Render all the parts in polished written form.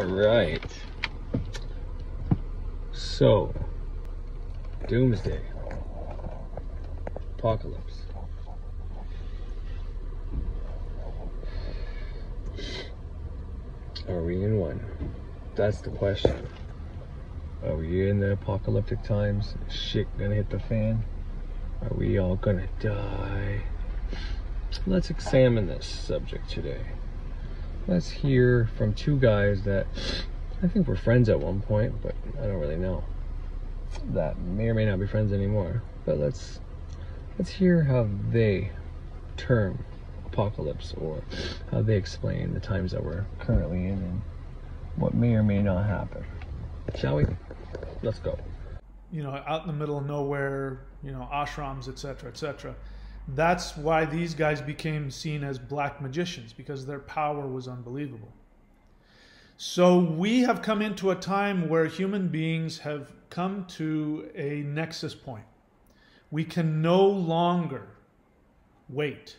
Alright. So, doomsday. Apocalypse. Are we in one? That's the question. Are we in the apocalyptic times? Is shit gonna hit the fan? Are we all gonna die? Let's examine this subject today. Let's hear from two guys that I think were friends at one point, but I don't really know. That may or may not be friends anymore. But let's hear how they term apocalypse, or how they explain the times that we're currently in and what may or may not happen. Shall we? Let's go. You know, out in the middle of nowhere, you know, ashrams, etc., etc. That's why these guys became seen as black magicians, because their power was unbelievable. So we have come into a time where human beings have come to a nexus point. We can no longer wait.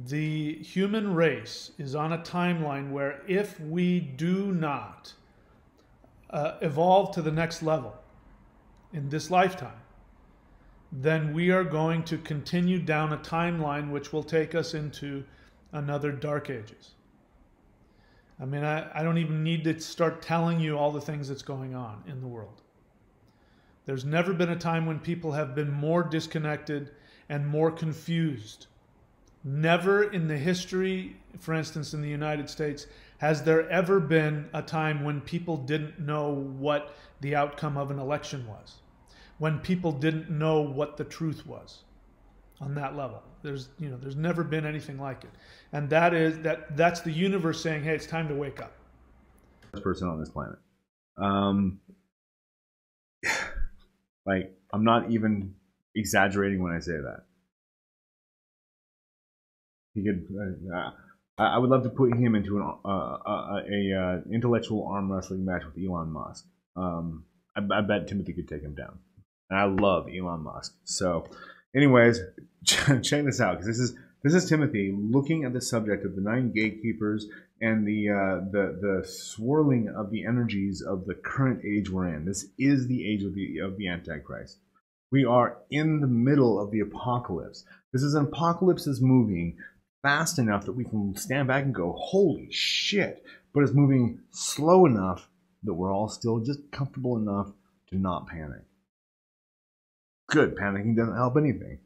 The human race is on a timeline where if we do not evolve to the next level in this lifetime, then we are going to continue down a timeline which will take us into another dark ages. I mean, I don't even need to start telling you all the things that's going on in the world. There's never been a time when people have been more disconnected and more confused. Never in the history, for instance, in the United States, has there ever been a time when people didn't know what the outcome of an election was, when people didn't know what the truth was on that level. There's never been anything like it. And that's the universe saying, hey, it's time to wake up. First person on this planet. Like, I'm not even exaggerating when I say that. He could. I would love to put him into an intellectual arm wrestling match with Elon Musk. I bet Timothy could take him down. And I love Elon Musk. So, anyways, check this out, because this is Timothy looking at the subject of the 9 gatekeepers and the swirling of the energies of the current age we're in. This is the age of the Antichrist. We are in the middle of the apocalypse. This is an apocalypse that's moving fast enough that we can stand back and go, holy shit, but it's moving slow enough that we're all still just comfortable enough to not panic. Good, panicking doesn't help anything.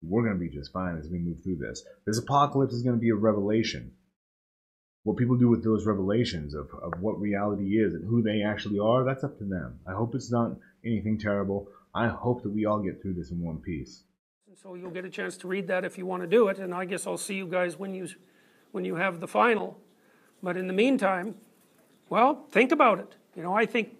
We're going to be just fine as we move through this. This apocalypse is going to be a revelation. What people do with those revelations of what reality is and who they actually are, that's up to them. I hope it's not anything terrible. I hope that we all get through this in one piece. So you'll get a chance to read that if you want to do it, and I guess I'll see you guys when you have the final. But in the meantime, well, think about it. You know, I think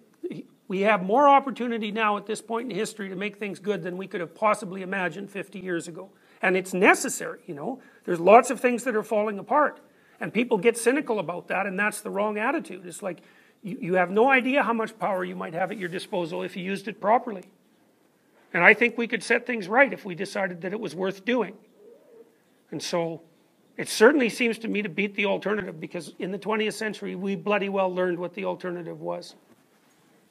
we have more opportunity now at this point in history to make things good than we could have possibly imagined 50 years ago. And it's necessary, you know. There's lots of things that are falling apart. And people get cynical about that, and that's the wrong attitude. It's like you have no idea how much power you might have at your disposal if you used it properly. And I think we could set things right if we decided that it was worth doing. And so it certainly seems to me to beat the alternative, because in the 20th century, we bloody well learned what the alternative was.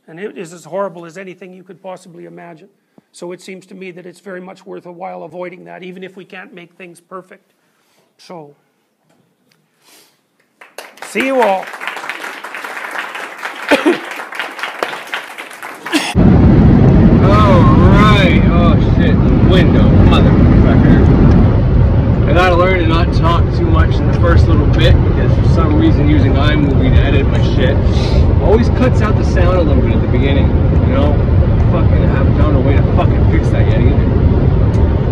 And it is as horrible as anything you could possibly imagine. So it seems to me that it's very much worth a while avoiding that, even if we can't make things perfect. So, see you all. Alright, oh shit, the window, motherfucker. I gotta learn to not talk too much in the first little bit, because for some reason using iMovie to edit my shit always cuts out the sound a little bit at the beginning, you know? Fucking haven't found a way to fucking fix that yet either.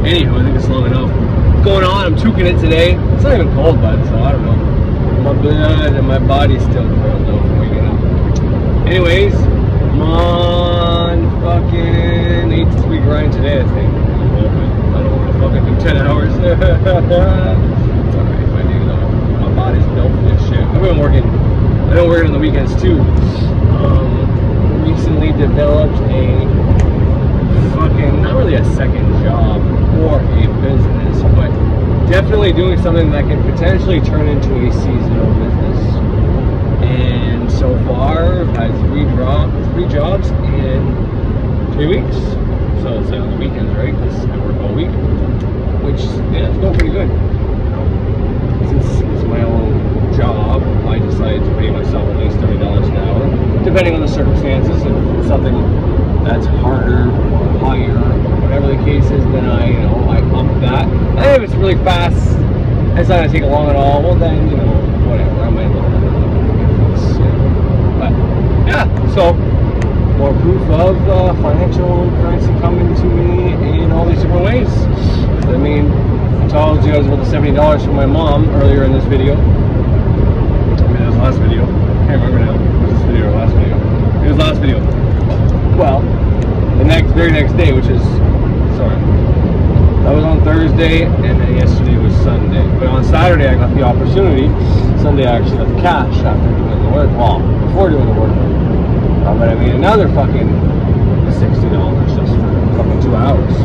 Anywho, I think it's long enough. What's going on? I'm touking it today. It's not even cold, bud, so I don't know. My blood and my body's still cold though from waking up. Anyways, I'm on fucking 8-3 grind today, I think. I don't want to fucking do 10 hours. It's alright, my dude, though. My body's built for this shit. I've been working on the weekends too. Recently developed a fucking, not really a second job or a business, but definitely doing something that can potentially turn into a seasonal business. And 3 weeks. So it's on the weekends, right? Because I work all week. Which, yeah, it's going pretty good. You know, since it's my own job, I decided to pay myself at least $30 an hour, depending on the circumstances. If it's something that's harder or higher, whatever the case is, then I up that. And if it's really fast, it's not gonna take long at all. Well, then whatever. I might look at it. But yeah, so more proof of financial currency coming to me in all these different ways. I mean, I told you guys about the $70 from my mom earlier in this video. I mean, it was last video. I can't remember now. Was this video or last video? It was last video. Well, the very next day, which is, sorry, that was on Thursday, and then yesterday was Sunday. But on Saturday, I got the opportunity. Sunday, I actually got the cash after doing the work. Well, before doing the work. But I mean, another fucking $60 just for fucking 2 hours,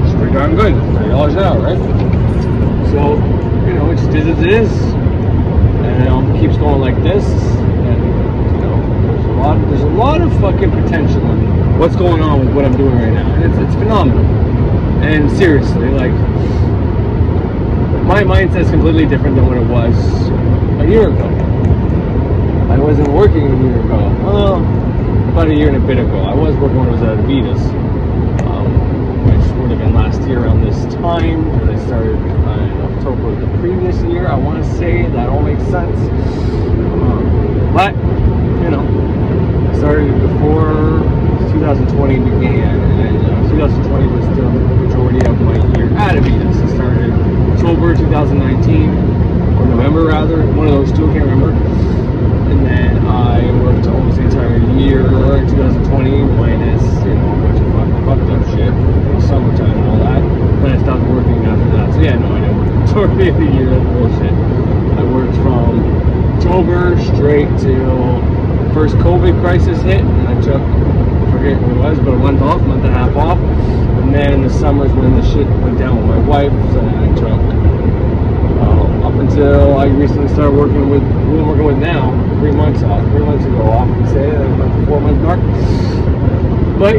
It's pretty darn good. $30 an hour, right? So, it just is as it is. And it keeps going like this. And, there's a lot of fucking potential in what's going on with what I'm doing right now. And it's phenomenal. And seriously, like, my mindset's completely different than what it was a year ago. I wasn't working a year ago. Well, about a year and a bit ago. I was working when I was at Adidas, which would have been last year around this time, because I started in October of the previous year. I want to say that all makes sense. But, I started before 2020 began, and 2020 was the majority of my year at Adidas. I started October 2019, or November rather, one of those two, I can't remember. And then I worked almost the entire year in 2020, minus, a bunch of fucked up shit, summertime and all that. Then I stopped working after that. So yeah, no, I didn't work the majority of the year, that's bullshit. I worked from October straight till the first COVID crisis hit, and I took, I forget what it was, but a month and a half off. And then the summers when the shit went down with my wife, so then I took up until I recently started working with who I'm working with now, 3 months off. 3 months ago off, I can say it, about the 4 month mark. But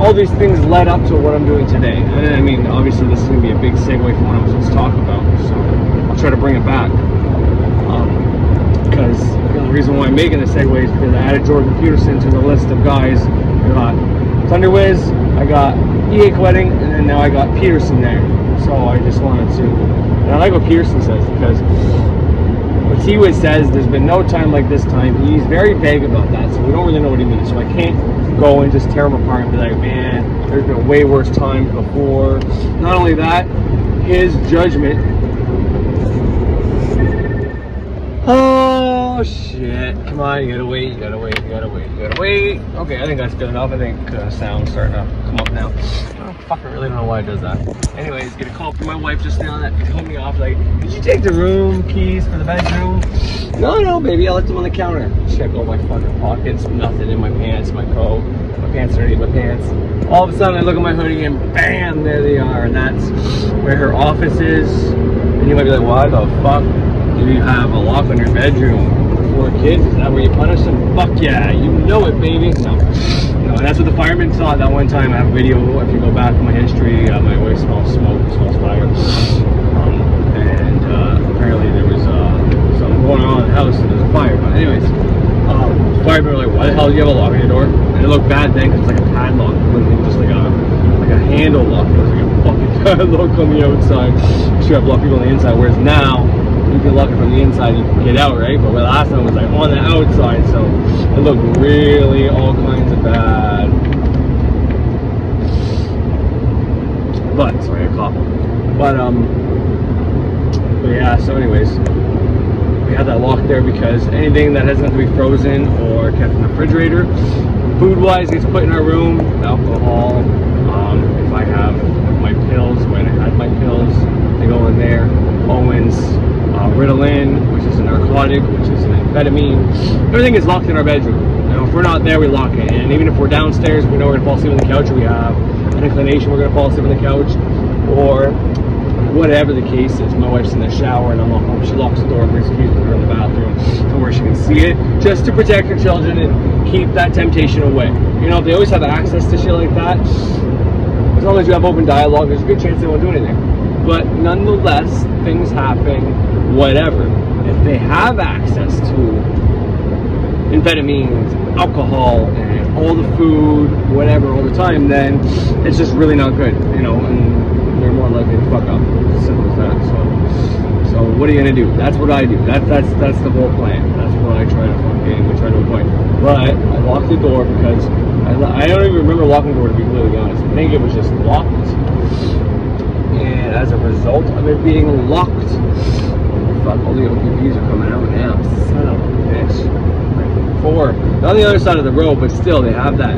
all these things led up to what I'm doing today. And I mean, obviously this is going to be a big segue from what I was supposed to talk about, so I'll try to bring it back. Because the reason why I'm making the segue is because I added Jordan Peterson to the list of guys. I got Thunderwiz, I got EA Koetting, and then now I got Peterson there. So I just wanted to, and I like what Peterson says, because what T-Wiz says, there's been no time like this time. He's very vague about that, so we don't really know what he means. So I can't go and just tear him apart and be like, man, there's been way worse times before. Not only that, his judgment. Oh shit, come on, you gotta wait. Okay, I think that's good enough. I think sound's starting to come up now. Oh, fuck, I really don't know why it does that. Anyways, get a call from my wife just now that told me off, like, did you take the room keys for the bedroom? No, baby, I left them on the counter. Check all my fucking pockets, nothing in my pants, my coat, my pants underneath my pants. All of a sudden, I look at my hoodie and bam, there they are, and that's where her office is. And you might be like, why the fuck do you have a lock on your bedroom? 4 kids? Is that where you punish them? Fuck yeah, you know it, baby. No, that's what the firemen saw that one time. I have a video, if you go back in my history, my wife smells smoke, smells fire. And apparently there was something going on in the house and there's a fire. But anyways, firemen were like, why the hell do you have a lock on your door? And it looked bad then because it's like a padlock. It wasn't just like a handle lock. It was like a fucking padlock on the outside. Sure, I block people on the inside, whereas now, you can lock it from the inside, you can get out, right? But the last time was like on the outside, so it looked really all kinds of bad. But sorry, I coughed. But yeah. So anyways, we have that lock there because anything that doesn't have to be frozen or kept in the refrigerator, food-wise, gets put in our room. Alcohol. If I have my pills, when I had my pills, they go in there. Owens. Ritalin, which is a narcotic, which is an amphetamine. Everything is locked in our bedroom. If we're not there, we lock it. And even if we're downstairs, we know we're going to fall asleep on the couch, or we have an inclination we're going to fall asleep on the couch, or whatever the case is. My wife's in the shower and I'm not home. She locks the door and brings the keys with her in the bathroom to where she can see see it just to protect your children and keep that temptation away. You know, if they always have access to shit like that, as long as you have open dialogue, there's a good chance they won't do anything. But nonetheless, things happen, whatever. If they have access to amphetamines, alcohol, and all the food, whatever, all the time, then it's just really not good, you know, and they're more likely to fuck up. It's as simple as that. So what are you gonna do? That's what I do. That's the whole plan. That's what I try to avoid. But I locked the door because I don't even remember locking the door, to be completely honest. I think it was just locked. And as a result of it being locked, fuck, all the OPPs are coming out now. Son of a bitch. They're on the other side of the road, but still they have that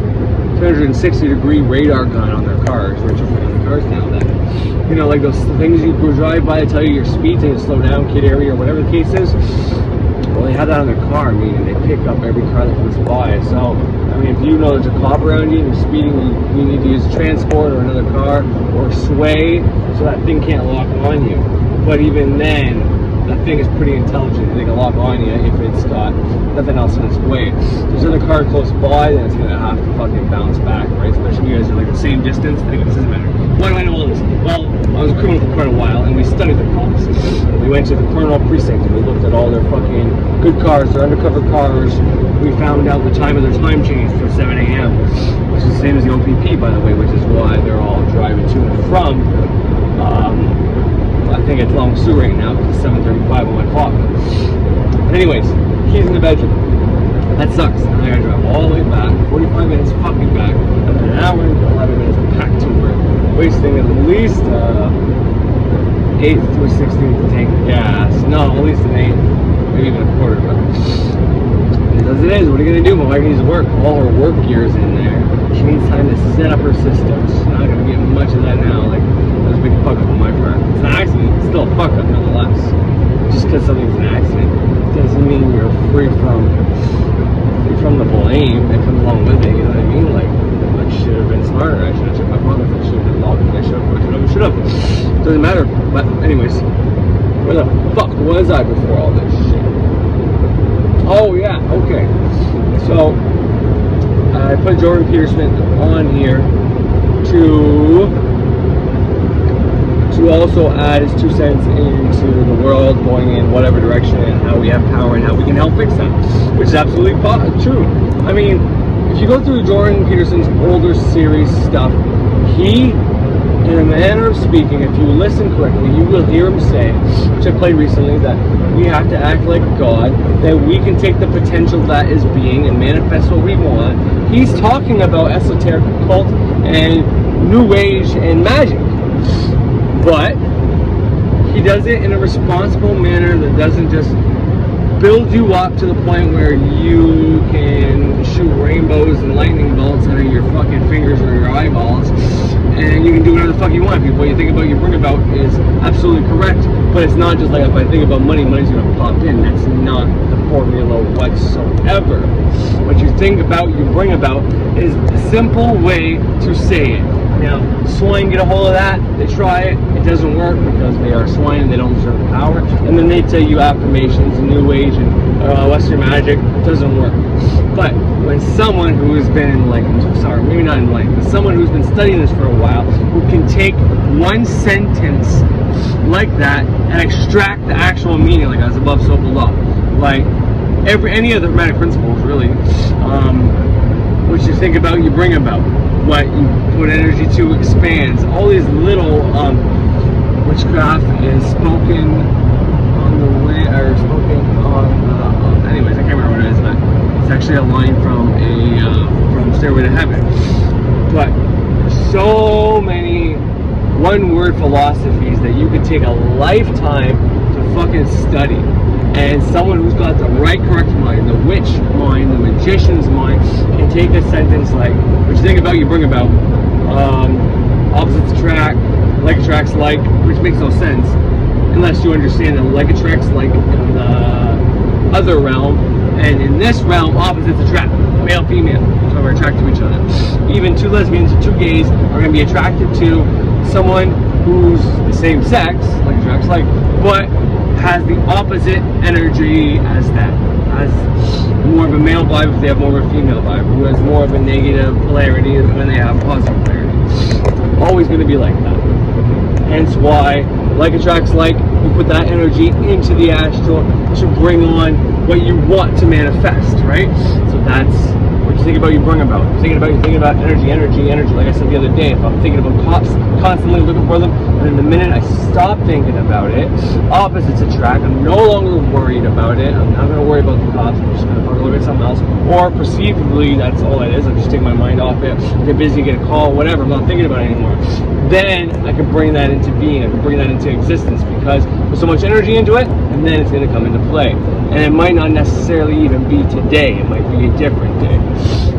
360-degree radar gun on their cars, which are putting the cars down there. You know, like those things you drive by that tell you your speed, and you slow down, kid area, or whatever the case is. Well, they have that on their car, meaning they pick up every car that comes by. So, I mean, if you know there's a cop around you and you're speeding, you need to use transport or another car or sway so that thing can't lock on you. But even then, that thing is pretty intelligent. They can lock on you if it's got nothing else in its way. If there's another car close by, then it's going to have to fucking bounce back, right? Especially if you guys are like the same distance. Anyway, this doesn't matter. Why do I know all this? Well, I was a criminal for quite a while, and we studied the cops. We went to the criminal precinct, and we looked at all their fucking good cars, their undercover cars. We found out the time of their time change for 7 a.m., which is the same as the OPP, by the way, which is why they're all driving to and from. I think it's Long Sioux right now because it's 7:35 on my clock. But anyways, keys in the bedroom. That sucks. And I gotta drive all the way back, 45 minutes fucking back, and then an hour and 11 minutes back to work, wasting at least 8th to a 16th to tank gas. No, at least an 8th, maybe even a quarter. But it is as it is. What are you gonna do? My wife needs to work. All her work gear's in there. She needs time to set up her systems. Not gonna get much of that now. Like, that was a big fuck up on my part. It's an accident. It's still a fuck up nonetheless. Just because something's an accident doesn't mean you're free from the blame that comes along with it. You know what I mean? Like, I should have been smarter. I should have checked my pockets. I should have been logged. I should have. Doesn't matter. But anyways, where the fuck was I before all this shit? Oh yeah. Okay. So I put Jordan Peterson on here to also add his 2 cents into the world going in whatever direction and how we have power and how we can help fix that, which is absolutely true. I mean, if you go through Jordan Peterson's older series stuff, he, in a manner of speaking, if you listen correctly, you will hear him say, which I played recently, that we have to act like God, that we can take the potential that is being and manifest what we want. He's talking about esoteric occult and new age and magic. But he does it in a responsible manner that doesn't just build you up to the point where you can shoot rainbows and lightning bolts out of your fucking fingers or your eyeballs and you can do whatever the fuck you want. What you think about, you bring about is absolutely correct, but it's not just like if I think about money, money's gonna pop in. That's not the formula whatsoever. What you think about, you bring about is a simple way to say it. Now, swine get a hold of that, they try it, it doesn't work because they are swine and they don't deserve the power, and then they tell you affirmations and new age and Western magic, doesn't work. But when someone who has been enlightened, sorry, maybe not enlightened, but someone who's been studying this for a while, who can take one sentence like that and extract the actual meaning, like as above, so below, like any other hermetic principles, really, what you think about, you bring about. What you put energy to expands. All these little witchcraft is spoken on the way, or spoken on. Anyways, I can't remember what it is, but it's actually a line from from Stairway to Heaven. But so many one-word philosophies that you could take a lifetime to fucking study. And someone who's got the right correct mind, the witch mind, the magician's mind, can take a sentence like, what you think about, you bring about, opposites attract, like attracts like, which makes no sense, unless you understand that like attracts like in the other realm, and in this realm, opposites attract, male, female, so we're attracted to each other. Even two lesbians or two gays are going to be attracted to someone who's the same sex, like attracts like, but has the opposite energy as that, as more of a male vibe, if they have more of a female vibe, who has more of a negative polarity when they have positive polarity. Always going to be like that. Hence why like attracts like. You put that energy into the astral to bring on what you want to manifest, right? So that's what you think about, you bring about. You're thinking about energy. Like I said the other day, if I'm thinking about cops, constantly looking for them, and then the minute I stop thinking about it, opposites attract. I'm no longer worried about it. I'm not going to worry about the cops. I'm just going to fucking look at something else. Or perceivably, that's all it is. I'm just taking my mind off it. Get busy, get a call, whatever. I'm not thinking about it anymore. Then I can bring that into being. I can bring that into existence because there's so much energy into it, and then it's going to come into play. And it might not necessarily even be today. It might be a different day.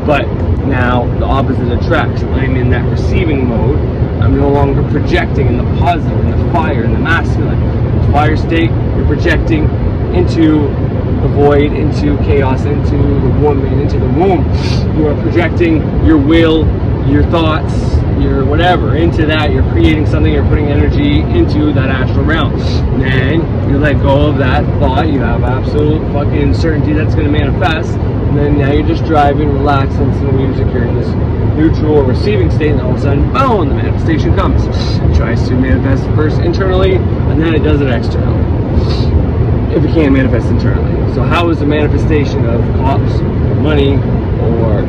But now the opposite attracts. I'm in that receiving mode. I'm no longer projecting in the positive, in the fire, in the masculine. In the fire state, you're projecting into the void, into chaos, into the woman, into the womb. You are projecting your will, your thoughts, your whatever into that. You're creating something. You're putting energy into that astral realm. Then you let go of that thought. You have absolute fucking certainty that's going to manifest. And then now you're just driving, relaxing, so music. You're in this neutral or receiving state, and all of a sudden, boom, the manifestation comes. It tries to manifest first internally, and then it does it externally. If it can't manifest internally. So how is the manifestation of cops, or money, or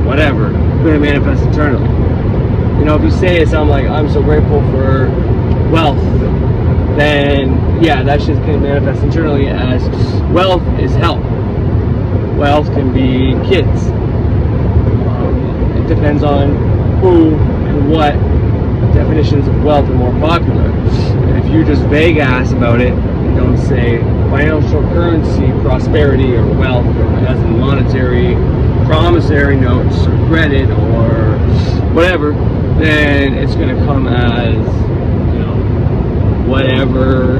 whatever going to manifest internally? You know, if you say it, sound like I'm so grateful for wealth, then yeah, that shit's going to manifest internally as wealth is health. Wealth can be kids. It depends on who and what definitions of wealth are more popular. And if you just vague ass about it and don't say financial currency, prosperity, or wealth, or as in monetary, promissory notes, or credit, or whatever, then it's going to come as, you know, whatever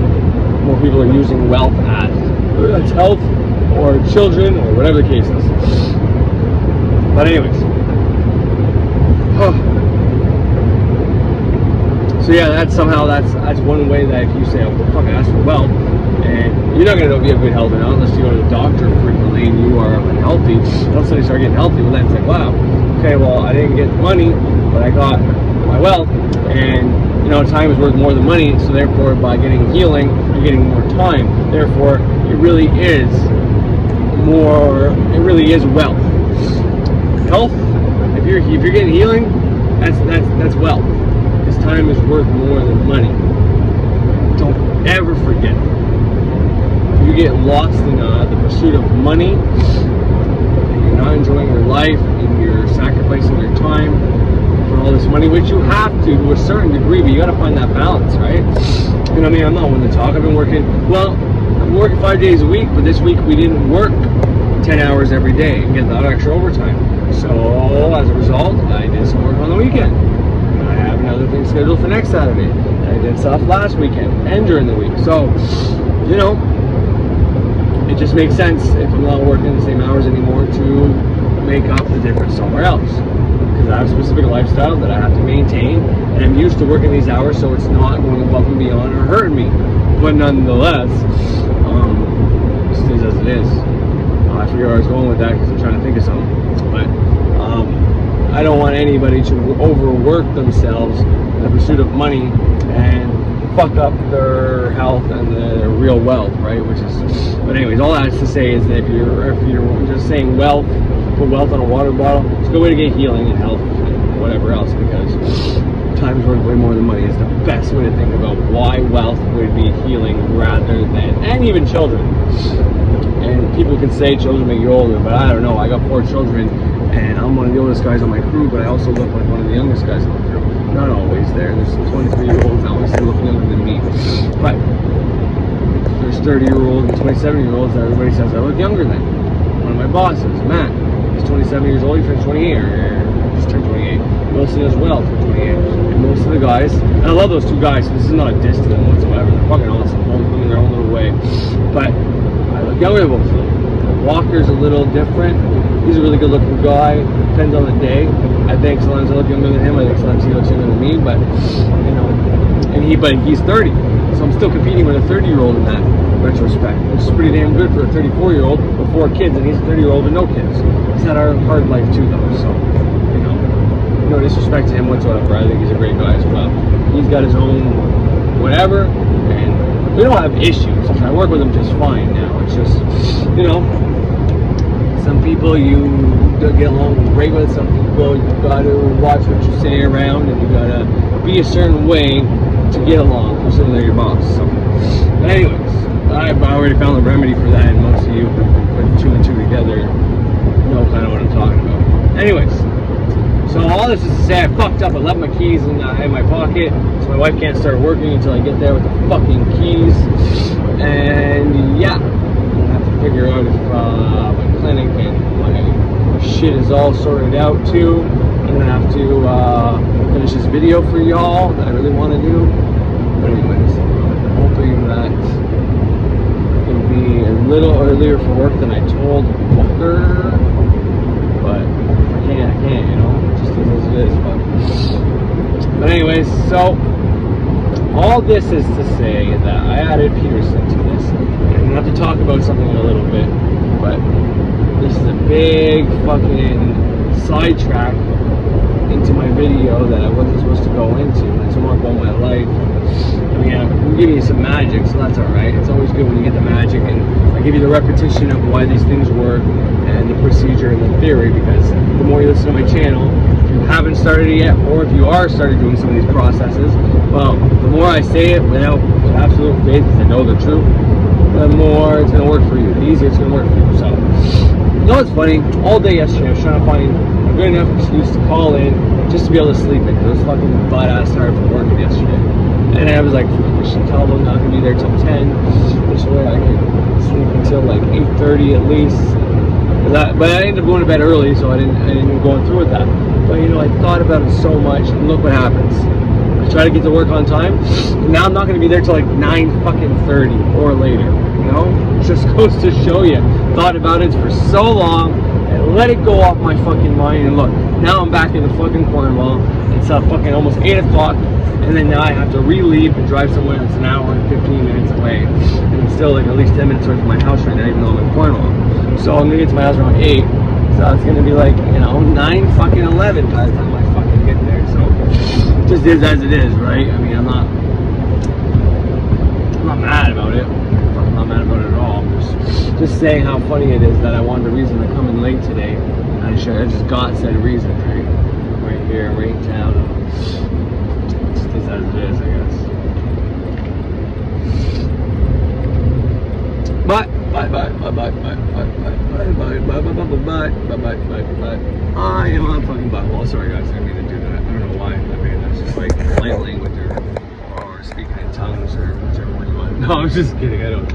more people are using wealth as. Whether that's health or children or whatever the case is. But anyways. So yeah, that's one way that if you say, oh, well, fucking ask for wealth, and you're not going to know if you have good health or not unless you go to the doctor frequently and you are unhealthy. All of a sudden you start getting healthy, well then it's like, wow, okay, well I didn't get money, but I got my wealth, and you know, time is worth more than money, so therefore by getting healing, you're getting more time. Therefore, it really is wealth. Health, if you're getting healing, that's wealth. Because time is worth more than money. Don't ever forget. If you get lost in the pursuit of money, and you're not enjoying your life, and you're sacrificing your time for all this money, which you have to a certain degree, but you got to find that balance, right? You know what I mean? I'm not one to talk. I'm working 5 days a week, but this week we didn't work 10 hours every day and get that extra overtime. So as a result, I did some work on the weekend. And I have another thing scheduled for next Saturday. And I did stuff last weekend and during the week. So, you know, it just makes sense if I'm not working the same hours anymore to make up the difference somewhere else. Because I have a specific lifestyle that I have to maintain, and I'm used to working these hours, so it's not going above and beyond or hurting me. But nonetheless, it is as it is. I forget where I was going with that because I'm trying to think of something. But I don't want anybody to overwork themselves in the pursuit of money and fuck up their health and their real wealth, right? But anyways, all that has to say is that if you're just saying wealth, put wealth on a water bottle, it's a good way to get healing and health and whatever else, because time is worth way more than money. It's the best way to think about why wealth would be healing rather than, and even children. And people can say children make you older, but I don't know. I got 4 children, and I'm one of the oldest guys on my crew, but I also look like one of the youngest guys on the crew. Not always there. There's some 23-year-olds that always look younger than me. But there's 30-year-olds and 27-year-olds that everybody says I look younger than. One of my bosses, Matt, he's 27 years old. He turned 28, or just turned 28. Wilson as well, turned 28. And most of the guys, and I love those 2 guys, so this is not a diss to them whatsoever. They're fucking awesome, both of them in their own little way. But I look younger than both of them. Walker's a little different. He's a really good looking guy. Depends on the day. I think sometimes I look younger than him. I think sometimes he looks younger than me. But you know, but he's 30, so I'm still competing with a 30-year-old in that. retrospect, which is pretty damn good for a 34-year-old with 4 kids, and he's a 30-year-old with no kids. He's had a hard life too, though, so, you know, no disrespect to him whatsoever. I think he's a great guy as well. He's got his own whatever, and we don't have issues. I work with him just fine now. It's just, you know, some people you don't get along great with, some people you gotta watch what you say around, and you gotta be a certain way to get along, considering they're your boss. So, but anyways, I've already found the remedy for that, and most of you put 2 and 2 together know kind of what I'm talking about. Anyways, so all this is to say, I fucked up. I left my keys in my pocket, so my wife can't start working until I get there with the fucking keys. And yeah, I'm gonna have to figure out if my clinic and my shit is all sorted out too. I'm gonna have to finish this video for y'all that I really want to do. But anyways, I'm hoping that I can be a little earlier for work than I told Booker. But I can't, you know. Just as it is, but anyways, so all this is to say that I added Peterson to this, and I'm gonna have to talk about something in a little bit, but this is a big fucking sidetrack into my video that I wasn't supposed to go into. It's more about my life. I mean, I'm giving you some magic, so that's alright. It's always good when you get the magic, and I give you the repetition of why these things work, and the procedure and the theory, because the more you listen to my channel, if you haven't started it yet, or if you are started doing some of these processes, well, the more I say it with absolute faith, because I know the truth, the more it's going to work for you, the easier it's going to work for you. So, you know what's funny? All day yesterday, I was trying to find a good enough excuse to call in just to be able to sleep in. I was fucking butt-ass tired from working yesterday. And I was like, I should tell them I'm not going to be there till 10. This way I can sleep until like 8:30 at least. But I ended up going to bed early, so I didn't go through with that. But you know, I thought about it so much, and look what happens. I try to get to work on time, and now I'm not going to be there till like 9:30 or later. You know, it just goes to show you. Thought about it for so long, and let it go off my fucking mind. And look, now I'm back in the fucking Cornwall. It's fucking almost 8 o'clock. And then now I have to re-leave and drive somewhere that's an hour and 15 minutes away. And it's still like at least 10 minutes away from my house right now, even though I'm in Cornwall. So I'm gonna get to my house around 8. So it's gonna be like, you know, 9 fucking 11 by the time I fucking get there. So it just is as it is, right? I mean, I'm not mad about it. I'm not mad about it at all. Just saying how funny it is that I wanted a reason to come in late today. And I just got said reason, right here, right in town. As it is, I guess. But I am on fucking butt. Well, sorry guys, I didn't mean to do that. I don't know why. I mean, that's just like light language or speaking in tongues or whichever one you want. No, I'm just kidding. I don't.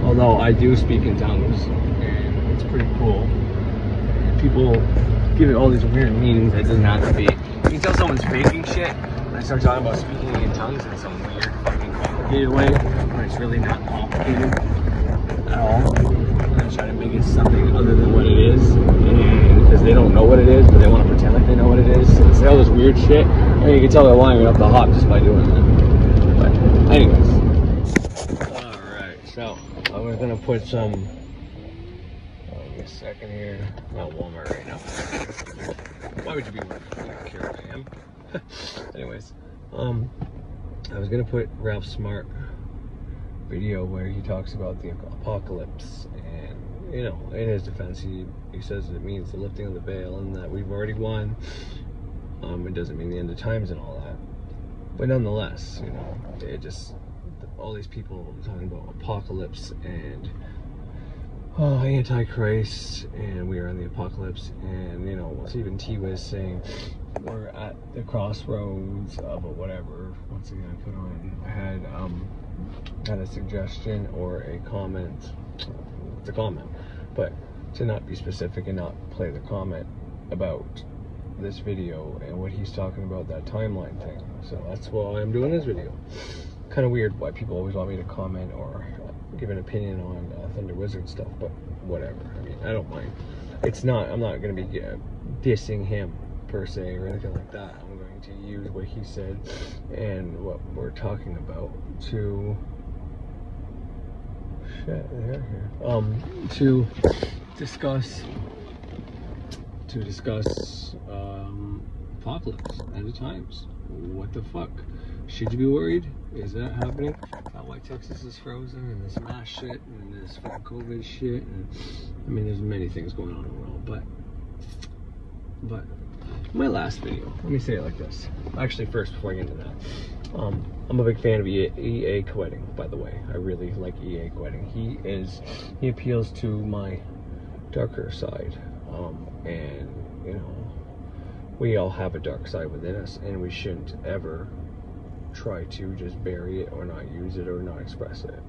Although I do speak in tongues, and it's pretty cool. And people give it all these weird meanings that doesn't have to be. You can tell someone's faking shit. I start talking about speaking in tongues in some weird, fucking complicated way, when it's really not complicated at all. And I try to make it something other than what it is, and because they don't know what it is, but they want to pretend like they know what it is. So they say all this weird shit, and you can tell they're lying up the hop just by doing that. But anyways, alright, so I'm gonna put some. Give me a second here. I'm at Walmart right now. Why would you be wondering? I don't care if I am. Anyways, I was gonna put Ralph Smart video where he talks about the apocalypse, and you know, in his defense, he says it means the lifting of the veil and that we've already won. It doesn't mean the end of times and all that, but nonetheless, you know, it just all these people talking about apocalypse and Antichrist, and we are in the apocalypse, and you know, Stephen T was saying we're at the crossroads of whatever. Once again, I had a suggestion or a comment. It's a comment, but to not be specific and not play the comment about this video and what he's talking about, that timeline thing. So that's why I'm doing this video. Kind of weird why people always want me to comment or give an opinion on Thunder Wizard stuff, but whatever. I mean, I don't mind. It's not, I'm not going to be dissing him per se or anything like that. I'm going to use what he said and what we're talking about to shit, they're here. To discuss apocalypse, end of times. What the fuck? Should you be worried? Is that happening? Why Texas is frozen, and this mass shit, and this fucking COVID shit, and I mean, there's many things going on in the world, but my last video, let me say it like this. Actually, first, before I get into that, I'm a big fan of EA koetting, by the way. I really like EA koetting. He appeals to my darker side, and you know, we all have a dark side within us, and we shouldn't ever try to just bury it or not use it or not express it.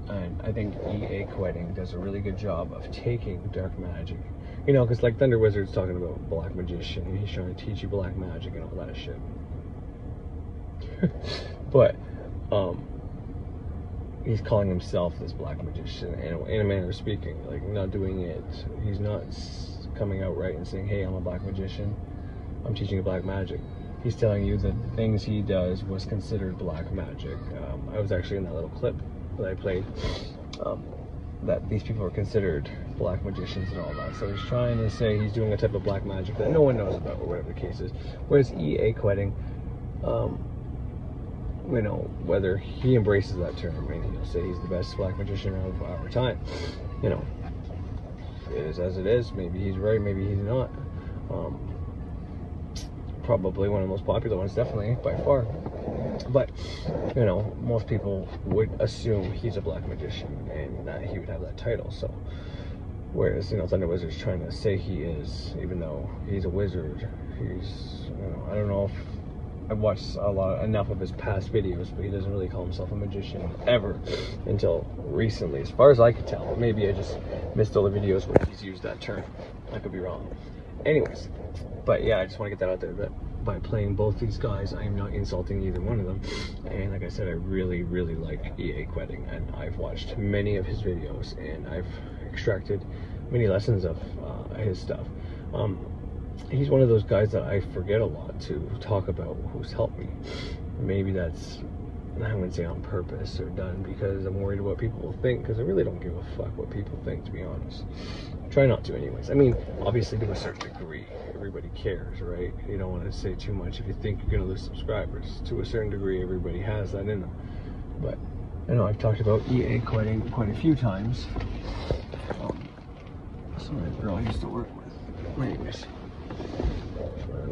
And I think EA koetting does a really good job of taking dark magic, you know, because like Thunder Wizard's talking about black magician, and he's trying to teach you black magic and all that shit. But he's calling himself this black magician, and in a manner of speaking, like, not doing it, he's not coming out right and saying, hey, I'm a black magician, I'm teaching you black magic. He's telling you that the things he does was considered black magic. I was actually in that little clip that I played, that these people are considered black magicians and all that. So he's trying to say he's doing a type of black magic that no one knows about, or whatever the case is. Whereas EA koetting, you know, whether he embraces that term, and he'll say he's the best black magician of our time. You know, it is as it is. Maybe he's right, maybe he's not. Probably one of the most popular ones, definitely, by far. But, you know, most people would assume he's a black magician and that he would have that title. So, whereas, you know, Thunder Wizard's trying to say he is, even though he's a wizard, he's, you know, I don't know if I've watched enough of his past videos, but he doesn't really call himself a magician ever until recently, as far as I could tell. Maybe I just missed all the videos where he's used that term. I could be wrong. Anyways, but yeah, I just want to get that out there, that by playing both these guys, I am not insulting either one of them. And like I said, I really, really like EA koetting, and I've watched many of his videos, and I've extracted many lessons of his stuff. He's one of those guys that I forget a lot to talk about, who's helped me. Maybe that's, I wouldn't say on purpose or done because I'm worried what people will think, because I really don't give a fuck what people think, to be honest. I try not to anyways. I mean, obviously to a certain degree, everybody cares, right? You don't want to say too much if you think you're going to lose subscribers. To a certain degree, everybody has that in them. But I know I've talked about EA koetting quite a few times. Some of the girl I used to work with. Anyways,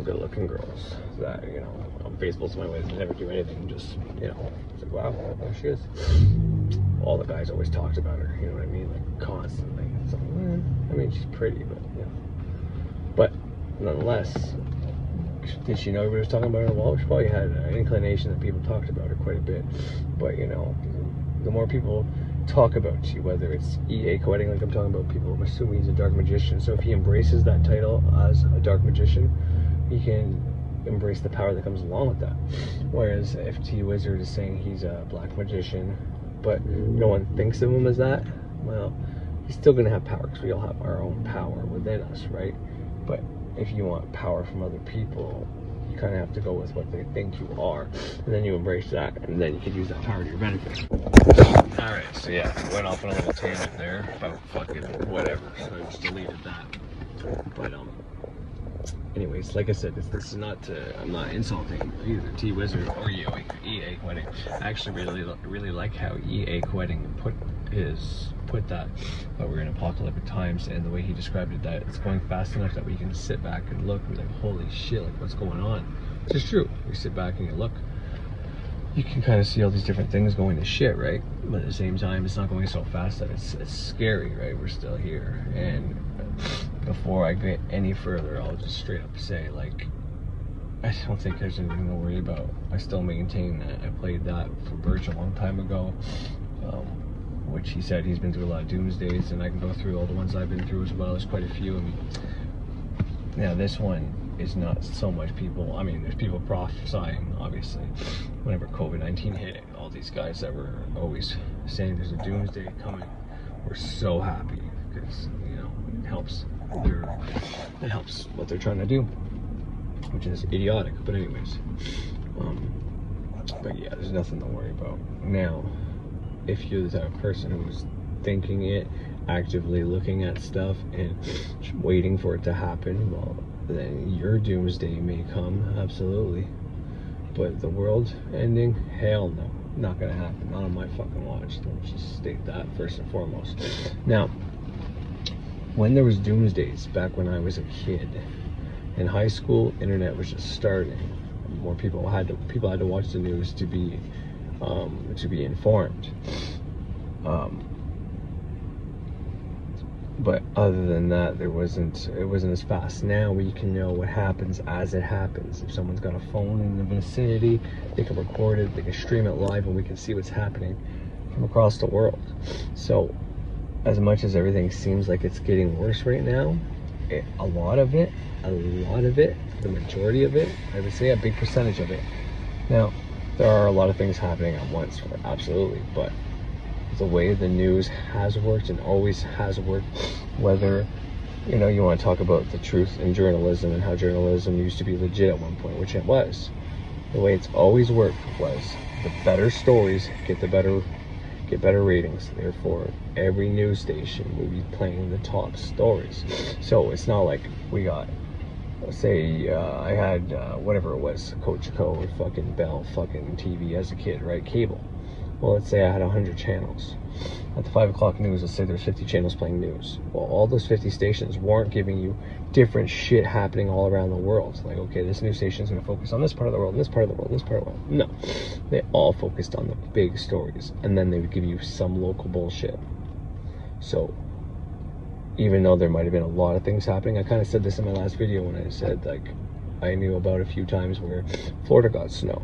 good looking girls that, you know, on Facebook's my way, they never do anything, just, you know, it's like, wow, there she is. All the guys always talked about her, you know what I mean, like, constantly. So, I mean, she's pretty, but, you know. But, nonetheless, did she know everybody was talking about her? Well, she probably had an inclination that people talked about her quite a bit. But, you know, the more people talk about you, whether it's EA koetting, like I'm talking about, people, I'm assuming he's a dark magician. So if he embraces that title as a dark magician, he can embrace the power that comes along with that. Whereas if T Wizard is saying he's a black magician, but no one thinks of him as that, well, he's still going to have power, because we all have our own power within us, right? But if you want power from other people, you kind of have to go with what they think you are, and then you embrace that, and then you can use that power to your benefit. Alright, so yeah, I went off on a little tangent there about fucking whatever, so I just deleted that. But anyways, like I said, this is not to, I'm not insulting either T Wizard or EA koetting. I actually really like how EA koetting put that we're in apocalyptic times, and the way he described it, that it's going fast enough that we can sit back and look and be like, holy shit, like, what's going on? Which is true. You sit back and you look, you can kind of see all these different things going to shit, right? But at the same time, it's not going so fast that it's scary, right? We're still here. And before I get any further, I'll just straight up say, like, I don't think there's anything to worry about. I still maintain that I played that for Verge a long time ago, which he said he's been through a lot of doomsdays, and I can go through all the ones I've been through as well. There's quite a few. I mean, now this one is not so much people, I mean, there's people prophesying, obviously, whenever COVID-19 hit. All these guys that were always saying there's a doomsday coming were so happy, because, you know, it helps what they're trying to do, which is idiotic. But anyways, but yeah, there's nothing to worry about. Now, if you're the type of person who's thinking it, actively looking at stuff and waiting for it to happen, well, then your doomsday may come, absolutely. But the world ending, hell no, not gonna happen, not on my fucking watch. Let's just state that first and foremost. Now, when there was doomsdays, back when I was a kid, in high school, internet was just starting. More people had to watch the news to be informed. But other than that, it wasn't as fast. Now we can know what happens as it happens. If someone's got a phone in the vicinity, they can record it, they can stream it live, and we can see what's happening from across the world. So, as much as everything seems like it's getting worse right now, a lot of it, the majority of it, I would say a big percentage of it. Now, there are a lot of things happening at once, absolutely, but the way the news has worked and always has worked, whether you want to talk about the truth in journalism and how journalism used to be legit at one point, which it was. The way it's always worked was the better stories get better ratings. Therefore, every news station will be playing the top stories. So it's not like we got, say, I had whatever it was, Coach Co or fucking Bell fucking TV as a kid, right? Cable. Well, let's say I had 100 channels. At the 5 o'clock news, let's say there's 50 channels playing news. Well, all those 50 stations weren't giving you different shit happening all around the world. Like, okay, this news station is going to focus on this part of the world, and this part of the world, and this part of the world. No. They all focused on the big stories. And then they would give you some local bullshit. So, even though there might have been a lot of things happening, I kind of said this in my last video when I said, like, I knew about a few times where Florida got snow.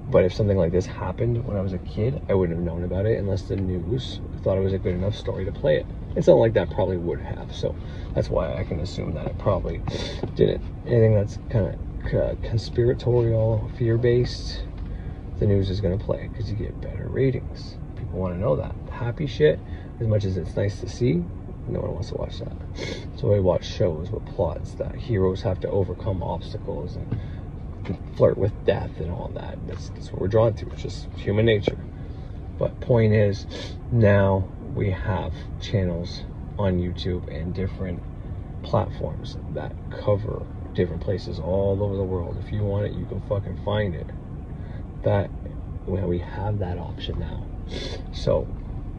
But if something like this happened when I was a kid, I wouldn't have known about it unless the news thought it was a good enough story to play it. And something like that probably would have. So that's why I can assume that it probably didn't. Anything that's kind of conspiratorial, fear-based, the news is going to play because you get better ratings. People want to know that. Happy shit, as much as it's nice to see, no one wants to watch that. So I watch shows with plots that heroes have to overcome obstacles and flirt with death and all that. That's what we're drawn to. It's just human nature. But point is, now we have channels on YouTube and different platforms that cover different places all over the world. If you want it, you can fucking find it. We have that option now. So,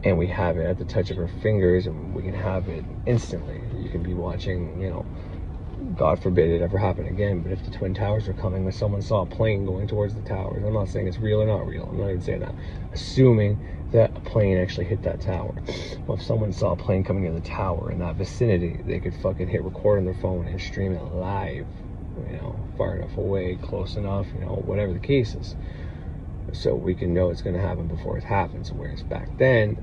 and we have it at the touch of our fingers, and we can have it instantly. You can be watching, God forbid it ever happen again, but if the Twin Towers were coming and someone saw a plane going towards the towers, I'm not saying it's real or not real, I'm not even saying that, assuming that a plane actually hit that tower. Well, if someone saw a plane coming near the tower in that vicinity, they could fucking hit record on their phone and stream it live, far enough away, close enough, whatever the case is. So we can know it's going to happen before it happens, whereas back then,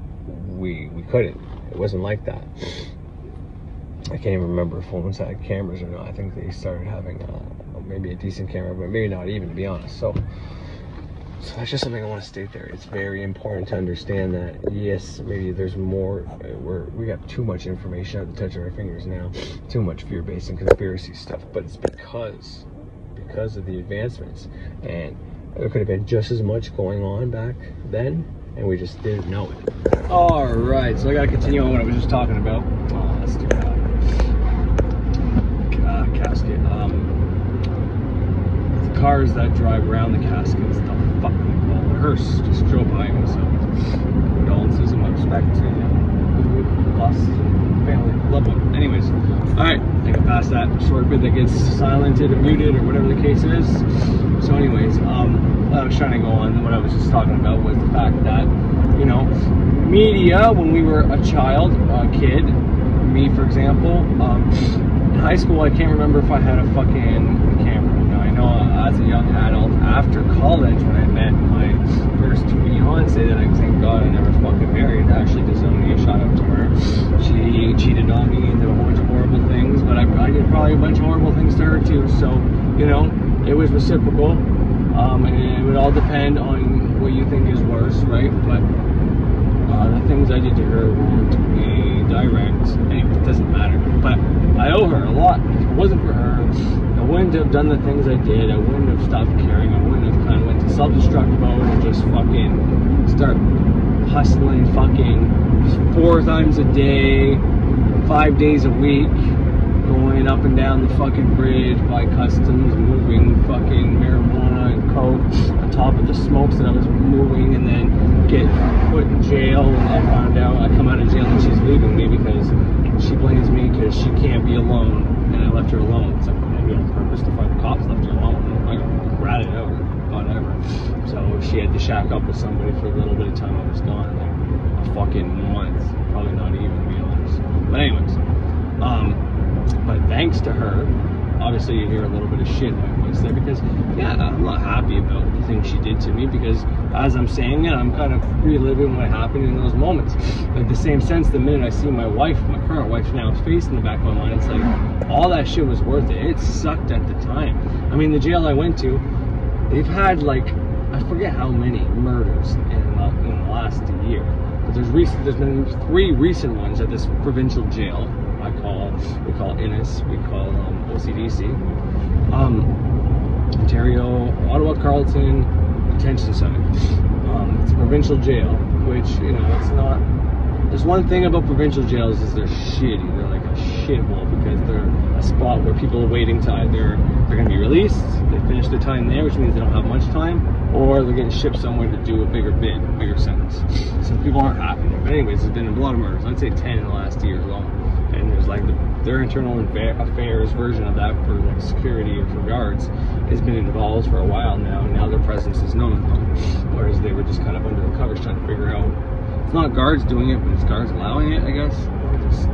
we couldn't. It wasn't like that. I can't even remember if phones had cameras or not. I think they started having maybe a decent camera, but maybe not even, to be honest. So that's just something I want to state there. It's very important to understand that, yes, maybe there's more, we got too much information at the touch of our fingers now, too much fear-based and conspiracy stuff, but it's because of the advancements. And there could have been just as much going on back then, and we just didn't know it. All right, so I got to continue on what I was just talking about. Oh, let's do that. Casket. The cars that drive around the caskets, the fuck are they called? The hearse just drove by me, so condolences and my respect to lost family, loved one. Anyways, alright, I think I passed that short bit that gets silented or muted or whatever the case is. So anyways, what I was trying to go on, what I was just talking about was the fact that, media, when we were a child, a kid, me for example, in high school I can't remember if I had a fucking camera. I know as a young adult, after college, when I met my first fiance that I thank God I never fucking married, actually disowned me, shout out to her. She cheated on me and did a whole bunch of horrible things, but I did probably a bunch of horrible things to her too. So, it was reciprocal, and it would all depend on what you think is worse, right? But the things I did to her weren't direct. Anyway, it doesn't matter. But I owe her a lot. If it wasn't for her, I wouldn't have done the things I did. I wouldn't have stopped caring. I wouldn't have kind of went to self-destruct mode and just fucking start hustling fucking 4 times a day, 5 days a week, going up and down the fucking bridge by customs, moving fucking marijuana and coke on top of the smokes that I was moving, and then get put in jail. And I found out I come out of jail and she's leaving me because she blames me because she can't be alone, and I left her alone. It's like, maybe on purpose to find the cops, left her alone. I ratted out or whatever. So she had to shack up with somebody for a little bit of time I was gone, like a fucking month, probably not even, to be honest. But anyways, but thanks to her, obviously you hear a little bit of shit in my voice there, because yeah, I'm not happy about the things she did to me, because as I'm saying it, I'm kind of reliving what happened in those moments. Like the same sense, the minute I see my wife, my current wife now's face in the back of my mind, it's like all that shit was worth it. It sucked at the time. I mean, the jail I went to, they've had like, I forget how many murders in the last year, but there's been 3 recent ones at this provincial jail. We call Innis, we call OCDC, Ontario, Ottawa, Carleton Detention Center. It's a provincial jail, which, you know, it's not. There's one thing about provincial jails is they're shitty. They're like a shithole because they're a spot where people are waiting to either they're going to be released, they finish their time there, which means they don't have much time, or they're getting shipped somewhere to do a bigger sentence. So people aren't happy there. But anyways, there's been a lot of murders. I'd say 10 in the last year alone. And there's like their internal affairs version of that for like security or for guards has been involved for a while now. And now their presence is known, whereas they were just kind of under the covers trying to figure out. It's not guards doing it, but it's guards allowing it, I guess. Just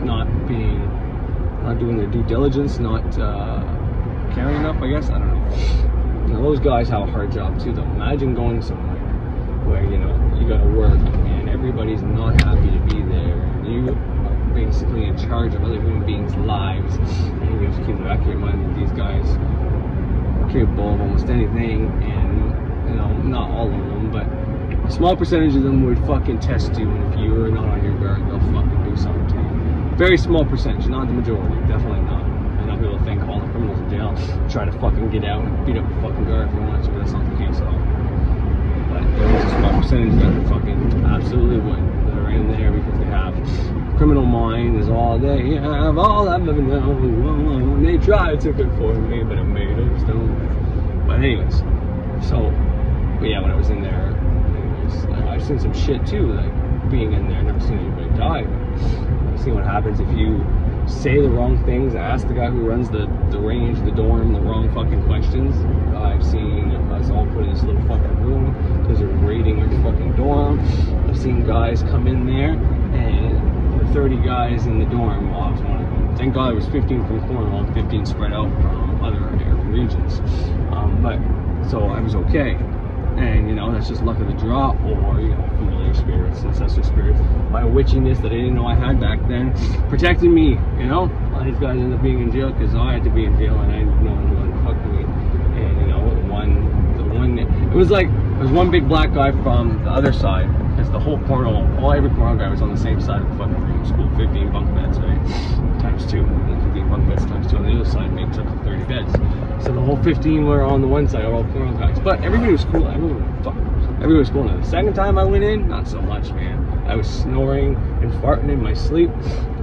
not doing their due diligence, not caring enough, I guess. I don't know. You know, those guys have a hard job too, though. Imagine going somewhere where, you know, you gotta work and everybody's not happy to be there. You are basically in charge of other human beings' lives, and you have to keep in the back of your mind that these guys are capable of almost anything, and, you know, not all of them, but a small percentage of them would fucking test you, and if you're not on your guard, they'll fucking do something to you. Very small percentage, not the majority, definitely not. I know people think all the criminals in jail try to fucking get out and beat up the fucking guard if they want to, but that's not the case at all. But there is a small percentage that fucking absolutely would, that are in there because they have criminal mind is all they have, all I've ever known. They tried to conform me, but it made of stone. But anyways, so, but yeah, when I was in there, anyways, I've seen some shit too, like being in there. I've never seen anybody die, but I've seen what happens if you say the wrong things, ask the guy who runs the range, the dorm, the wrong fucking questions. I've seen us all put in this little fucking room because they're raiding your fucking dorm. I've seen guys come in there and there were 30 guys in the dorm. Well, I was one of them. Thank God there was 15 from Cornwall and 15 spread out from other regions. But so I was okay. And, you know, that's just luck of the draw, or, you know, familiar spirits, ancestor spirits. My witchiness that I didn't know I had back then protected me, you know. All these guys ended up being in jail because I had to be in jail and I didn't know anyone to fuck me. And, you know, it was like, there was one big black guy from the other side, because the whole Cornwall, every Cornwall guy was on the same side of the fucking room. School, 15 bunk beds, right? Times 2. 15 bunk beds times 2 on the other side makes up to 30 beds. So the whole 15 were on the one side, all Cornwall guys. But everybody was cool. Everybody was cool. Now, the second time I went in, not so much, man. I was snoring and farting in my sleep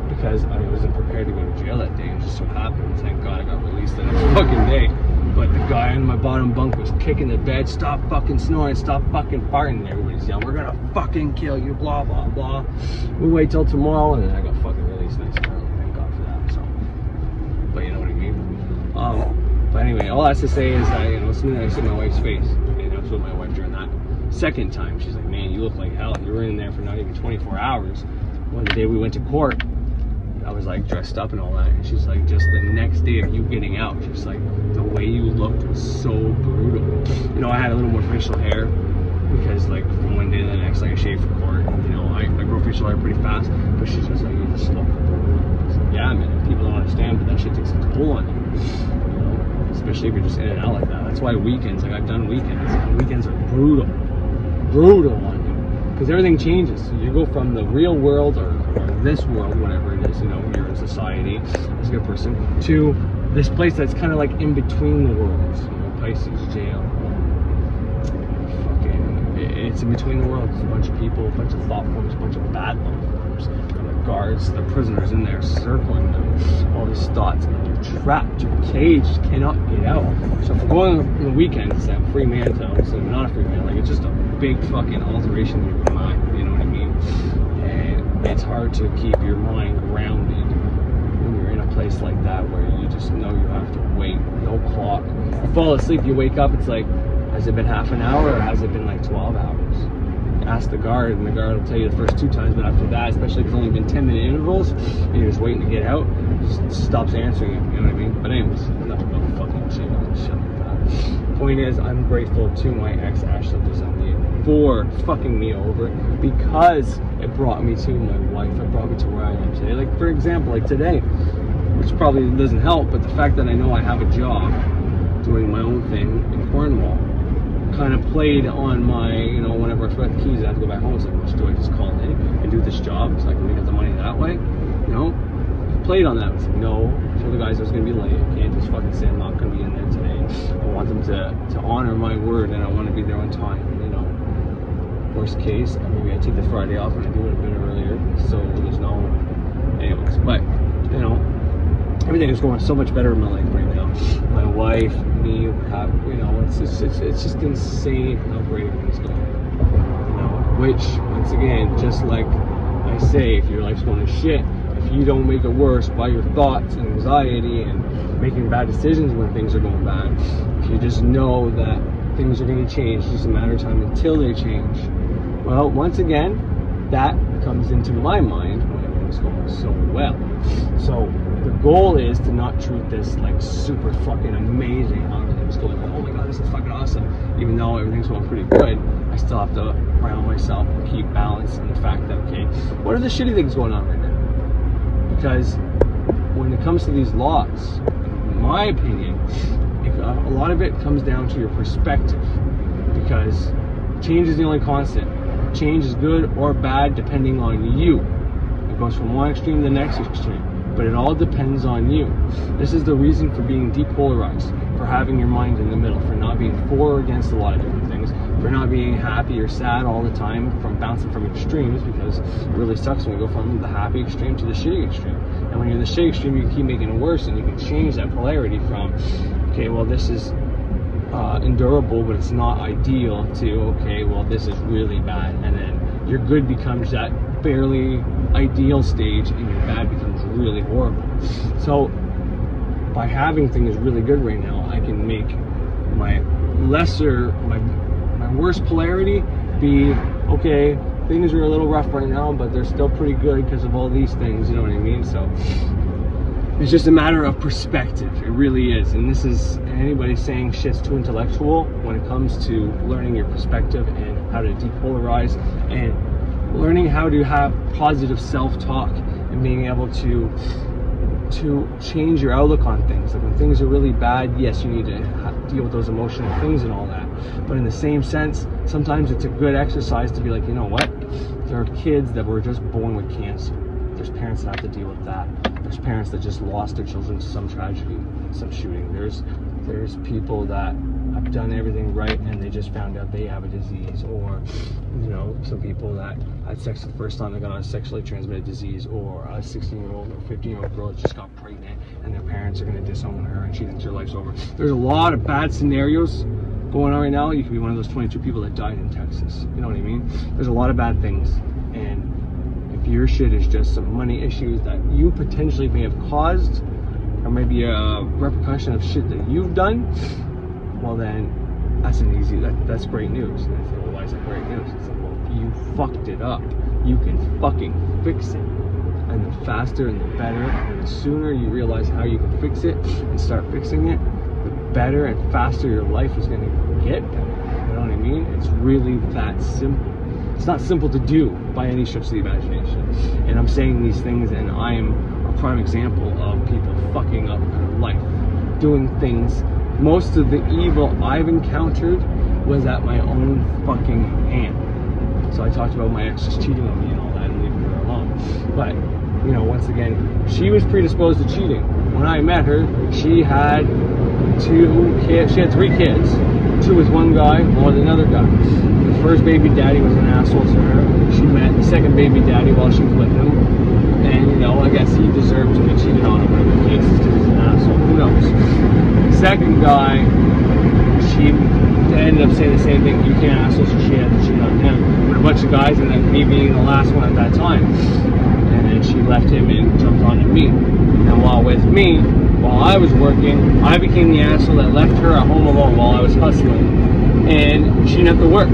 because I wasn't prepared to go to jail that day. It just so happened, thank God I got released the next fucking day. But the guy in my bottom bunk was kicking the bed, stop fucking snoring, stop fucking farting, and everybody's yelling, we're gonna fucking kill you, blah, blah, blah. We wait till tomorrow, and then I got fucking released nice and early, thank God for that, so. But you know what I mean? But anyway, all that's to say is that, you know, as soon as I see my wife's face, and I was with my wife during that second time, she's like, man, you look like hell, you were in there for not even 24 hours. One day we went to court, I was like dressed up and all that, and she's like, just the next day of you getting out, she's like, the way you looked was so brutal. You know, I had a little more facial hair because, like, from one day to the next, like, I shaved for court. You know, I grow facial hair pretty fast, but she's just like, you just look brutal. Like, yeah, man, people don't understand, but that shit takes a toll on you. You know, especially if you're just in and out like that. That's why weekends, like, I've done weekends, and weekends are brutal on you. Because everything changes. So you go from the real world or this world, whatever it is, you know, you're in society as a good person, to this place that's kind of like in between the worlds, you know, Pisces jail. Fucking, it's in between the worlds. A bunch of people, a bunch of thought forms, a bunch of bad thought forms, and the guards, the prisoners in there circling them. All these thoughts, and you're trapped, you're caged, cannot get out. So if we're going on the weekends, I'm free man to, so I'm not a free man. Like, it's just a big fucking alteration in your mind. You know what I mean? And it's hard to keep your mind grounded when you're in a place like that where you just know you have to wait, no clock. You fall asleep, you wake up, it's like, has it been half an hour or has it been like 12 hours? Ask the guard, and the guard will tell you the first 2 times, but after that, especially if it's only been 10-minute intervals, and you're just waiting to get out, just stops answering you, you know what I mean? But anyways, enough about fucking shit like that. Point is, I'm grateful to my ex, Ashley DeSandia, for fucking me over, because it brought me to my wife, it brought me to where I am today. Like, for example, like today, which probably doesn't help, but the fact that I know I have a job doing my own thing in Cornwall kind of played on my, you know, whenever I forgot the keys, I have to go back home. It's like, what do I just call in and do this job so I can get the money that way? You know, I played on that. I was like, no, I told the guys I was going to be late. I can't just fucking say I'm not going to be in there today. I want them to honor my word, and I want to be there on time, you know. Worst case, maybe I take the Friday off and I do it a bit earlier, so there's no, anyways, but, you know, everything is going so much better in my life right now. My wife, me, you know, it's just insane how great everything's going. You know, which, once again, just like I say, if your life's going to shit, if you don't make it worse by your thoughts and anxiety and making bad decisions when things are going bad, if you just know that things are going to change, it's just a matter of time until they change, well, once again, that comes into my mind when everything's going so well. So the goal is to not treat this like super fucking amazing how everything's going. Like, oh my god, this is fucking awesome. Even though everything's going pretty good, I still have to ground myself and keep balance in the fact that, okay, what are the shitty things going on right now? Because when it comes to these laws, in my opinion, a lot of it comes down to your perspective. Because change is the only constant. Change is good or bad depending on you. It goes from one extreme to the next extreme. But it all depends on you. This is the reason for being depolarized, for having your mind in the middle, for not being for or against a lot of different things, for not being happy or sad all the time, from bouncing from extremes, because it really sucks when you go from the happy extreme to the shitty extreme. And when you're in the shitty extreme, you can keep making it worse, and you can change that polarity from, okay, well, this is endurable, but it's not ideal, to, okay, well, this is really bad. And then your good becomes that fairly ideal stage, and your bad becomes really horrible. So by having things really good right now, I can make my worst polarity be, okay, things are a little rough right now, but they're still pretty good because of all these things, you know what I mean? So it's just a matter of perspective. It really is. And this is, anybody saying shit's too intellectual when it comes to learning your perspective and how to depolarize and learning how to have positive self-talk and being able to change your outlook on things. Like when things are really bad, yes, you need to deal with those emotional things and all that. But in the same sense, sometimes it's a good exercise to be like, you know what? There are kids that were just born with cancer. There's parents that have to deal with that. There's parents that just lost their children to some tragedy, some shooting. There's people that have done everything right and they just found out they have a disease, or, you know, some people that had sex the first time they got a sexually transmitted disease, or a 16-year-old or 15-year-old girl that just got pregnant and their parents are going to disown her and she thinks her life's over. There's a lot of bad scenarios going on right now. You could be one of those 22 people that died in Texas. You know what I mean? There's a lot of bad things, and if your shit is just some money issues that you potentially may have caused, or maybe a repercussion of shit that you've done, well then, that's great news. And I say, well, why is that great news? It's like, well, you fucked it up. You can fucking fix it. And the faster and the better, and the sooner you realize how you can fix it and start fixing it, the better and faster your life is gonna get better. You know what I mean? It's really that simple. It's not simple to do by any stretch of the imagination. And I'm saying these things, and I am a prime example of people fucking up their life, doing things. Most of the evil I've encountered was at my own fucking hand. So I talked about my ex just cheating on me and all that and leaving her alone. But, you know, once again, she was predisposed to cheating. When I met her, she had 3 kids. to was one guy more than another guy. The first baby daddy was an asshole to her. She met the second baby daddy while she was with him. And, you know, I guess he deserved to be cheated on or whatever the case is because he's an asshole. Who knows? The second guy, she ended up saying the same thing. You can't asshole, so she had to cheat on him. With a bunch of guys, and then me being the last one at that time. And then she left him and jumped onto me. And while with me, while I was working, I became the asshole that left her at home alone while I was hustling. And she didn't have to work.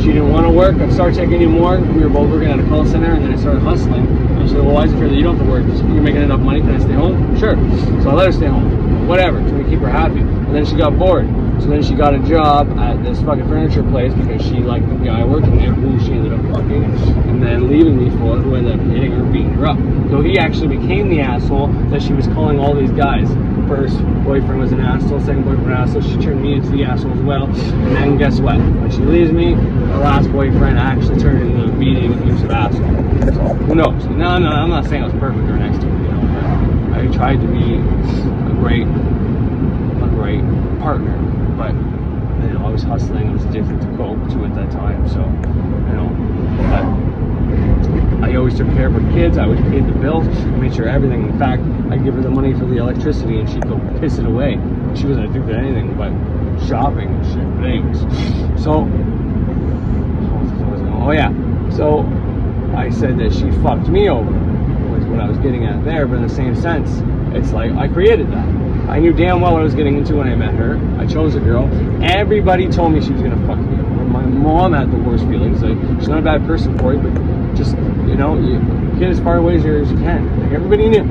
She didn't want to work at Star Tech anymore. We were both working at a call center, and then I started hustling. And she said, well, why is it fair that you don't have to work? You're making enough money, can I stay home? Sure. So I let her stay home. Whatever, to keep her happy. And then she got bored. So then she got a job at this fucking furniture place because she liked the guy working there, who she ended up fucking, and then leaving me for, who ended up hitting her, beating her up. So he actually became the asshole that she was calling all these guys. First boyfriend was an asshole, second boyfriend an asshole. She turned me into the asshole as well. And then guess what? When she leaves me, her last boyfriend actually turned into a beating, abusive asshole. So who knows? No, I'm not saying I was perfect or next to her, you know, but I tried to be a great partner. But, you know, I was hustling, I was addicted to coke too at that time, so, you know, but I always took care of her kids, I always paid the bills, I made sure everything. In fact, I'd give her the money for the electricity and she'd go piss it away. She wasn't addicted to anything but shopping and shit. But anyways, so, oh yeah, so I said that she fucked me over, was what I was getting at there, but in the same sense, it's like, I created that. I knew damn well what I was getting into when I met her. I chose a girl. Everybody told me she was gonna fuck me over. My mom had the worst feelings. Like, she's not a bad person for you, but just, you know, you get as far away as you can. Like, everybody knew.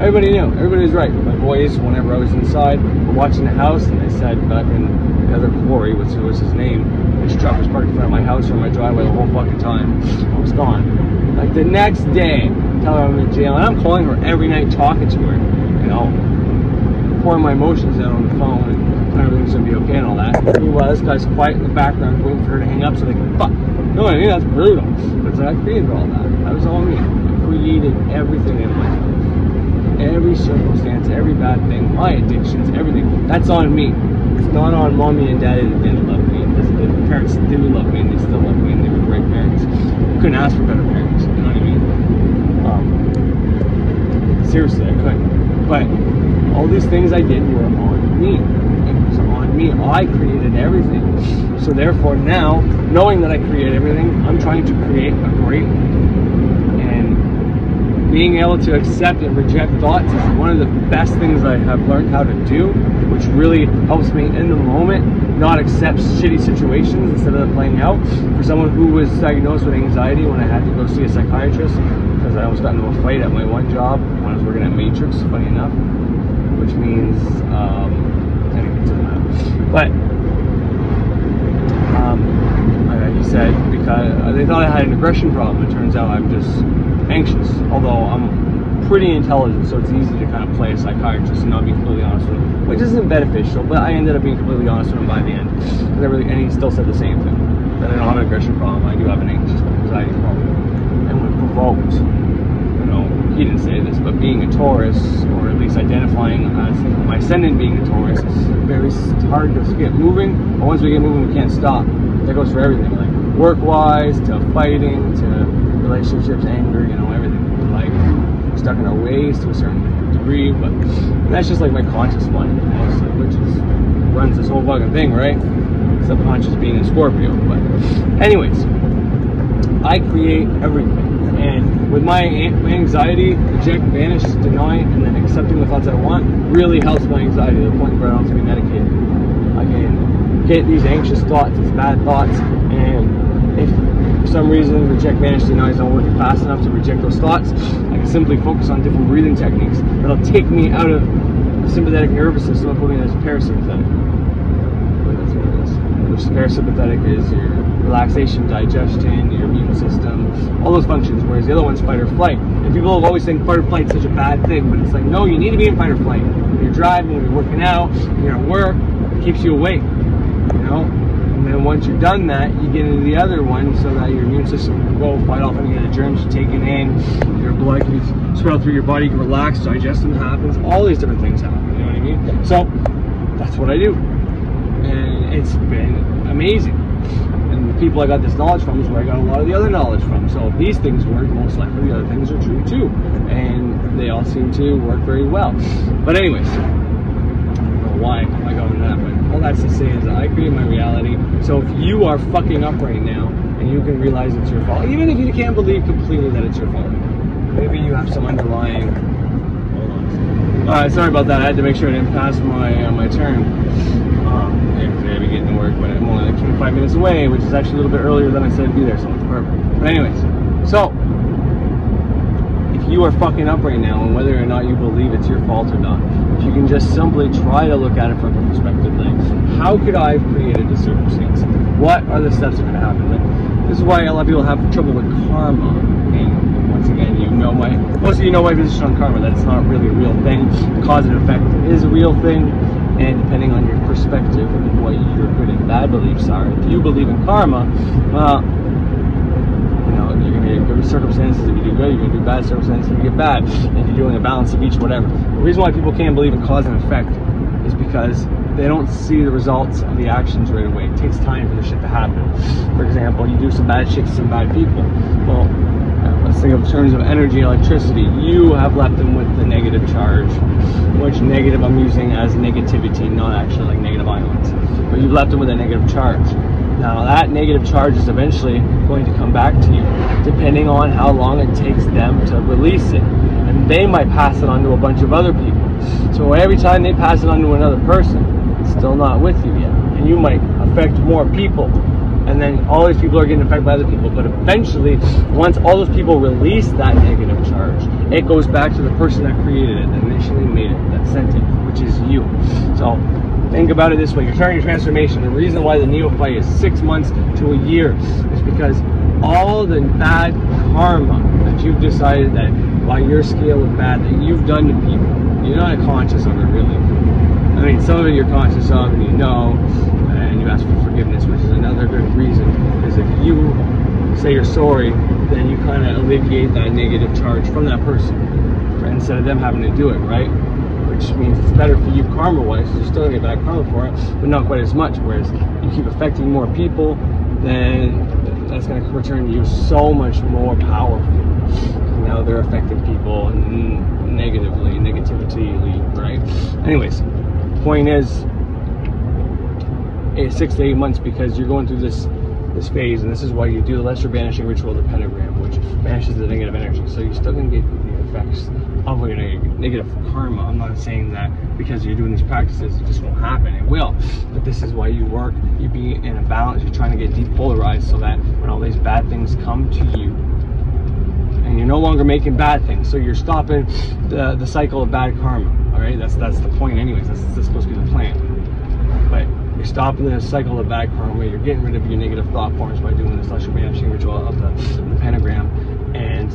Everybody knew. Everybody was right. My boys, whenever I was inside, were watching the house, and they said back in the other quarry, which was his name, his truck was parked in front of my house or my driveway the whole fucking time. I was gone. Like, the next day, tell her I'm in jail, and I'm calling her every night, talking to her, you know, pouring my emotions out on the phone and everything's gonna be okay and all that. Meanwhile, this guy's quiet in the background waiting for her to hang up so they can fuck. No, I mean, that's brutal. But it's like, I created all that. That was all me. I created everything in my life. Every circumstance, every bad thing, my addictions, everything. That's on me. It's not on mommy and daddy that didn't love me. The parents do love me and they still love me and they were great parents. Couldn't ask for better parents, you know what I mean? Seriously, I couldn't. But all these things I did were on me. It was on me. I created everything. So therefore now, knowing that I create everything, I'm trying to create a great life. And being able to accept and reject thoughts is one of the best things I have learned how to do, which really helps me in the moment not accept shitty situations instead of them playing out. For someone who was diagnosed with anxiety when I had to go see a psychiatrist, because I almost got into a fight at my one job when I was working at Matrix, funny enough. Which means, anyway, it doesn't matter. But, like he said, because they thought I had an aggression problem. It turns out I'm just anxious. Although I'm pretty intelligent, so it's easy to kind of play a psychiatrist and not be completely honest with him, which isn't beneficial. But I ended up being completely honest with him by the end, and he still said the same thing. That I don't have an aggression problem. I do have an anxiety problem, and when provoked. He didn't say this, but being a Taurus, or at least identifying as my ascendant being a Taurus, very hard to get moving, but once we get moving, we can't stop. That goes for everything, like work-wise, to fighting, to relationships, anger, you know, everything. Like, we're stuck in our ways to a certain degree, but that's just like my conscious mind, mostly, which runs this whole fucking thing, right? Subconscious being in Scorpio, but anyways, I create everything. And with my anxiety, reject, banish, deny, and then accepting the thoughts I want really helps my anxiety to the point where I don't have to be medicated. I can get these anxious thoughts, these bad thoughts, and if for some reason reject, banish, deny is not working fast enough to reject those thoughts, I can simply focus on different breathing techniques that'll take me out of the sympathetic nervous system and put me as parasympathetic. That's what it is. Which parasympathetic is your relaxation, digestion, your immune system, all those functions, whereas the other one's fight or flight. And people have always think fight or flight is such a bad thing, but it's like, no, you need to be in fight or flight. When you're driving, when you're working out, when you're at work, it keeps you awake, you know? And then once you're done that, you get into the other one so that your immune system can go fight off any of the germs you take it in, your blood can swell through your body, you can relax, digestion happens, all these different things happen, you know what I mean? So, that's what I do. And it's been amazing. And the people I got this knowledge from is where I got a lot of the other knowledge from. So if these things work, most likely the other things are true too. And they all seem to work very well. But anyways, I don't know why I got into that, but all that's to say is that I create my reality. So if you are fucking up right now and you can realize it's your fault, even if you can't believe completely that it's your fault, maybe you have some underlying... Hold on. Alright, sorry about that. I had to make sure I didn't pass my turn. Yeah, because I gotta be getting to work, but I'm only like 25 minutes away, which is actually a little bit earlier than I said I'd be there, so it's perfect. But anyways, so if you are fucking up right now, and whether or not you believe it's your fault or not, if you can just simply try to look at it from a perspective like, how could I have created this circumstance? What are the steps that are going to happen? Like, this is why a lot of people have trouble with karma. And once again, most of you know my position on karma, that it's not really a real thing. Cause and effect is a real thing. And depending on your perspective of what your good and bad beliefs are, if you believe in karma, well, you know, you're going to get good circumstances if you do good, you're going to do bad circumstances if you get bad. And if you're doing a balance of each, whatever. The reason why people can't believe in cause and effect is because they don't see the results of the actions right away. It takes time for the shit to happen. For example, you do some bad shit to some bad people. Well, let's think of terms of energy, electricity. You have left them with the negative charge, which negative I'm using as negativity, not actually like negative ions. But you've left them with a negative charge. Now that negative charge is eventually going to come back to you, depending on how long it takes them to release it. And they might pass it on to a bunch of other people. So every time they pass it on to another person, it's still not with you yet. And you might affect more people. And then all these people are getting affected by other people. But eventually, once all those people release that negative charge, it goes back to the person that created it, that initially made it, that sent it, which is you. So think about it this way. You're starting your transformation. The reason why the neophyte is 6 months to a year is because all the bad karma that you've decided that by your scale of bad that you've done to people, you're not conscious of it really. I mean, some of it you're conscious of and you know, and you ask for forgiveness, which is another good reason, is if you say you're sorry, then you kind of alleviate that negative charge from that person instead of them having to do it, right? Which means it's better for you karma-wise, because you're still going to get bad karma for it, but not quite as much. Whereas you keep affecting more people, then that's going to return to you so much more powerful. Now they're affecting people negatively, right? Anyways, point is, 6 to 8 months, because you're going through this phase, and this is why you do the lesser banishing ritual, the pentagram, which banishes the negative energy. So you're still going to get the effects of your negative karma. I'm not saying that because you're doing these practices it just won't happen. It will, but this is why you work. You be in a balance. You're trying to get depolarized so that when all these bad things come to you, and you're no longer making bad things, so you're stopping the cycle of bad karma. All right, that's the point. Anyways, that's supposed to be the plan. But you're stopping the cycle of bad karma. You're getting rid of your negative thought forms by doing this lesser banishing ritual of the pentagram, and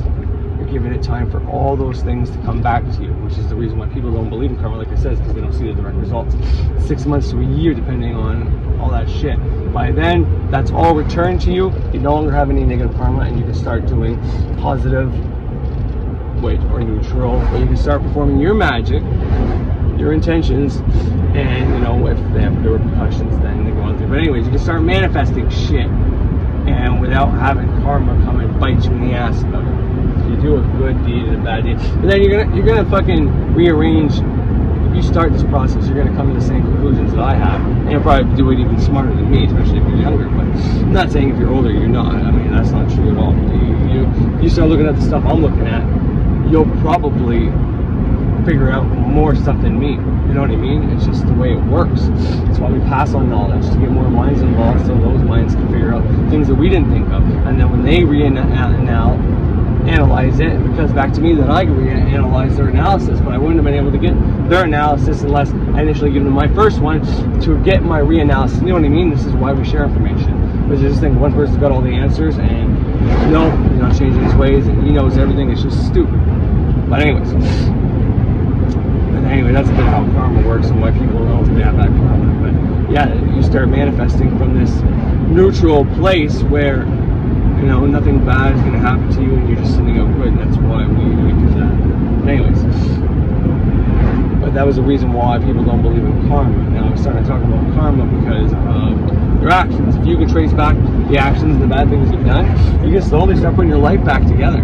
you're giving it time for all those things to come back to you, which is the reason why people don't believe in karma, like I said, because they don't see the direct results. 6 months to a year, depending on all that shit. By then, that's all returned to you. You no longer have any negative karma, and you can start doing positive, or neutral, or you can start performing your magic, your intentions, and you know, if they have the repercussions, then they go on through. But anyways, you can start manifesting shit, and without having karma come and bite you in the ass about it. If you do a good deed and a bad deed, but then you're gonna fucking rearrange. If you start this process, you're gonna come to the same conclusions that I have, and you'll probably do it even smarter than me, especially if you're younger. But I'm not saying if you're older you're not. I mean, that's not true at all. You start looking at the stuff I'm looking at, you'll probably figure out more stuff than me. You know what I mean? It's just the way it works. That's why we pass on knowledge, to get more minds involved, so those minds can figure out things that we didn't think of. And then when they analyze it, it comes back to me, then I can reanalyze their analysis. But I wouldn't have been able to get their analysis unless I initially give them my first one to get my reanalysis. You know what I mean? This is why we share information. Because you just think one person's got all the answers, and no, he's not changing his ways, and he knows everything. It's just stupid. But anyways, that's a bit how karma works and why people know they have that karma. But yeah, you start manifesting from this neutral place where, you know, nothing bad is going to happen to you, and you're just sending out good. And that's why we do that. Anyways, but that was the reason why people don't believe in karma. Now I'm starting to talk about karma because of your actions. If you can trace back the actions and the bad things you've done, you can slowly start putting your life back together.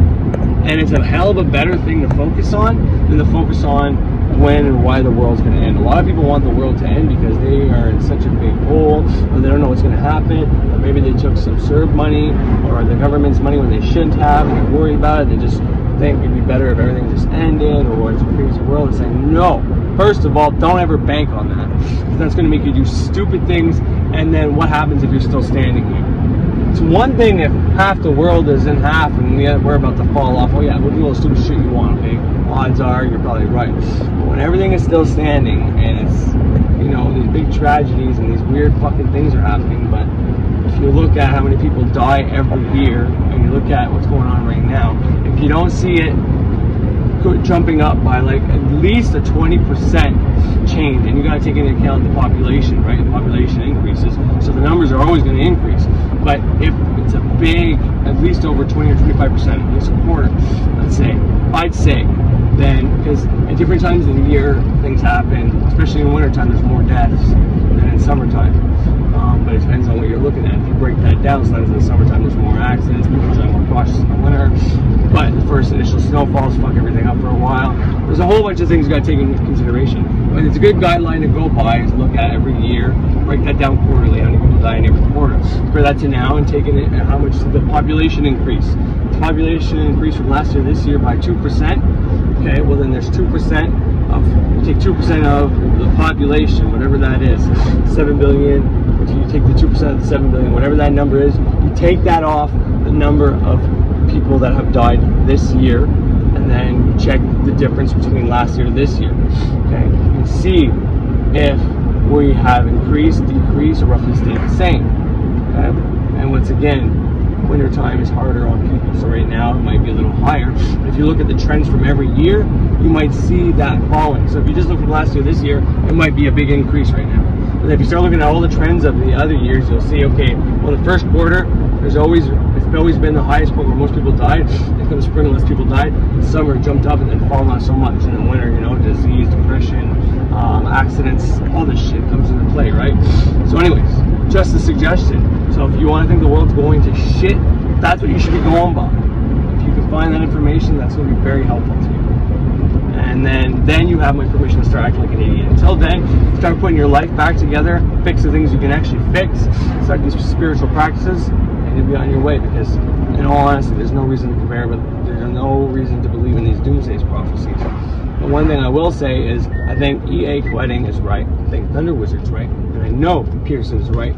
And it's a hell of a better thing to focus on than to focus on when and why the world's going to end. A lot of people want the world to end because they are in such a big hole, or they don't know what's going to happen, or maybe they took some CERB money or the government's money when they shouldn't have, and they're worried about it. They just think it'd be better if everything just ended, or it's a crazy world. It's like, no. First of all, don't ever bank on that, because that's going to make you do stupid things, and then what happens if you're still standing here? It's one thing if half the world is in half and we're about to fall off. Oh yeah, we'll do all the stupid shit you want, okay? Odds are you're probably right. But when everything is still standing and it's, you know, these big tragedies and these weird fucking things are happening, but if you look at how many people die every year and you look at what's going on right now, if you don't see it jumping up by like at least a 20% change, and you got to take into account the population, right? The population increases, so the numbers are always going to increase. But if it's a big, at least over 20 or 25%, at least a quarter, let's say, I'd say, then, because at different times of the year, things happen, especially in wintertime, there's more deaths than in summertime. But it depends on what you're looking at. If you break that down, sometimes in the summertime there's more accidents, people are more cautious in the winter. But the first initial snowfalls fuck everything up for a while. There's a whole bunch of things you got to take into consideration. But it's a good guideline to go by is look at every year, break that down quarterly, how many people die in every quarter. Compare that to now and taking it how much the population increase. The population increased from last year this year by 2%. Okay, well then there's 2% of, take 2% of the population, whatever that is, 7 billion. If you take the 2% of the 7 billion, whatever that number is, you take that off the number of people that have died this year, and then check the difference between last year and this year. Okay, you can see if we have increased, decreased, or roughly stayed the same. Okay, and once again, winter time is harder on people, so right now it might be a little higher. But if you look at the trends from every year, you might see that falling. So if you just look from last year, this year, it might be a big increase right now. But if you start looking at all the trends of the other years, you'll see, okay, well, the first quarter, it's always been the highest point where most people died. Then comes spring, less people died. In summer, it jumped up and then fallen not so much. And in winter, you know, disease, depression, accidents, all this shit comes into play, right? So anyways, just a suggestion. So if you want to think the world's going to shit, that's what you should be going by. If you can find that information, that's going to be very helpful to you. And then you have my permission to start acting like an idiot. Until then, start putting your life back together, fix the things you can actually fix, start these spiritual practices, and you'll be on your way. Because, in all honesty, there's no reason to compare, but there's no reason to believe in these doomsday prophecies. The one thing I will say is, I think E.A. Koetting is right. I think Thunder Wizard's right. And I know Peterson is right.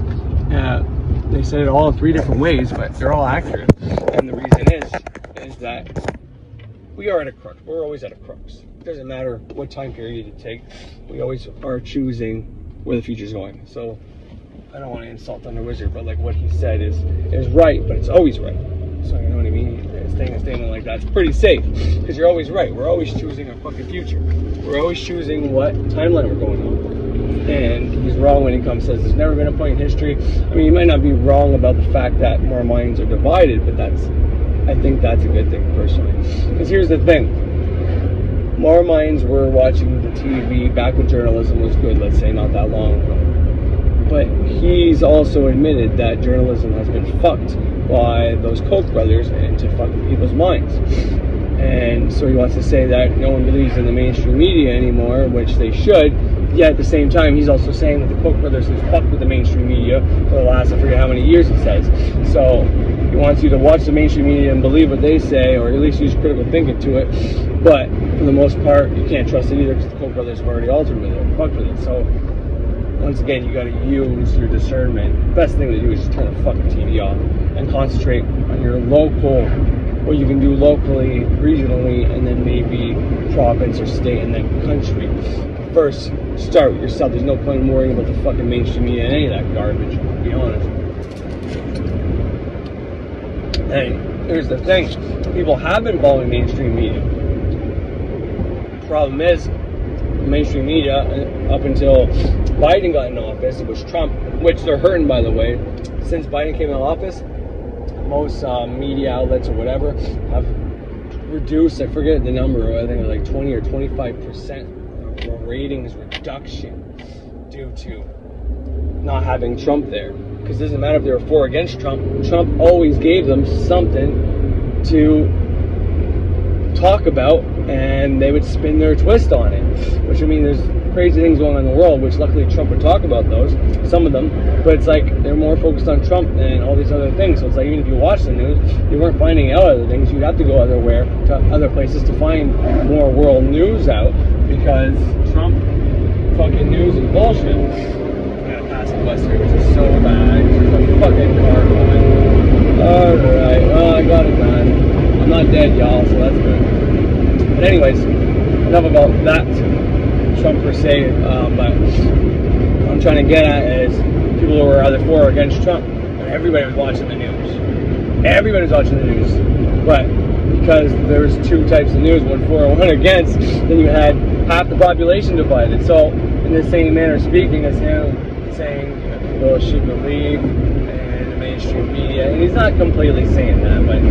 They said it all in 3 different ways, but they're all accurate. And the reason is that we are at a crux. We're always at a crux. It doesn't matter what time period you take. We always are choosing where the future's going. So I don't want to insult Thunder Wizard, but like what he said is right, but it's always right. So you know what I mean? Staying a statement like that's pretty safe, because you're always right. We're always choosing our fucking future. We're always choosing what timeline we're going on. And he's wrong when he comes and says there's never been a point in history. I mean, he might not be wrong about the fact that more minds are divided, but I think that's a good thing personally. Because here's the thing. More minds were watching the TV back when journalism was good, let's say, not that long ago. But he's also admitted that journalism has been fucked by those Koch brothers into fucking people's minds. And so he wants to say that no one believes in the mainstream media anymore, which they should. Yet at the same time, he's also saying that the Koch brothers have fucked with the mainstream media for the last, I forget how many years, he says. So he wants you to watch the mainstream media and believe what they say, or at least use critical thinking to it. But for the most part, you can't trust it either, because the Koch brothers have already altered with it, fucked with it. So once again, you got to use your discernment. The best thing to do is just turn the fucking TV off and concentrate on your local, what you can do locally, regionally, and then maybe province or state, and then country. First, start with yourself. There's no point in worrying about the fucking mainstream media and any of that garbage, to be honest. And here's the thing. People have been following mainstream media. The problem is, mainstream media, up until Biden got in office, it was Trump, which they're hurting, by the way. Since Biden came in office, most media outlets or whatever have reduced, I forget the number, I think like 20 or 25%, ratings reduction due to not having Trump there. Because it doesn't matter if they were for or against Trump. Trump always gave them something to talk about, and they would spin their twist on it. Which, I mean, there's crazy things going on in the world, which luckily Trump would talk about those, some of them, but it's like they're more focused on Trump than all these other things. So it's like, even if you watch the news, you weren't finding out other things. You'd have to go to other places to find more world news out, because Trump fucking news is bullshit. I gotta pass the bus here, which is so bad. There's a fucking car coming. Alright, well, I got it done. I'm not dead, y'all, so that's good. But anyways, enough about that Trump per se, but what I'm trying to get at is people who were either for or against Trump, and everybody was watching the news. Everybody was watching the news, but because there was two types of news, one for and one against, then you had half the population divided. So in the same manner speaking as him saying people should believe in the mainstream media, and he's not completely saying that, but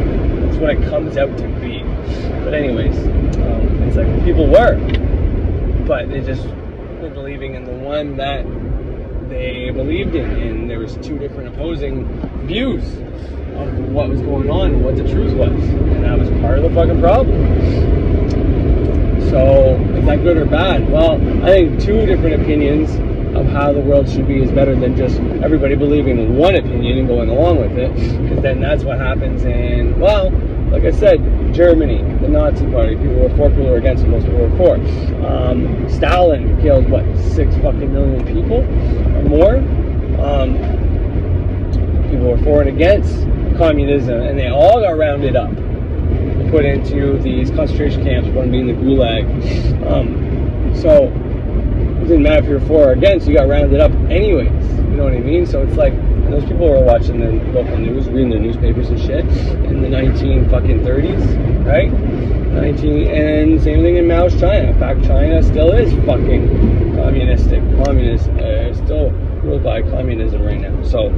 that's what it comes out to be. But anyways, it's like people were, but they just were believing in the one that they believed in, and there was two different opposing views of what was going on and what the truth was, and that was part of the fucking problem. So is that good or bad? Well, I think two different opinions of how the world should be is better than just everybody believing in one opinion and going along with it, because then that's what happens in, well, like I said, Germany, the Nazi party, people were for, people were against, most people were for. Stalin killed, what, 6 fucking million people or more? People were for and against communism, and they all got rounded up and put into these concentration camps, one being the Gulag. So it didn't matter if you were for or against, you got rounded up anyways, you know what I mean? So it's like, and those people were watching the local news, reading the newspapers and shit in the 1930s, right? And same thing in Mao's China. In fact, China still is fucking communistic. Still ruled by communism right now. So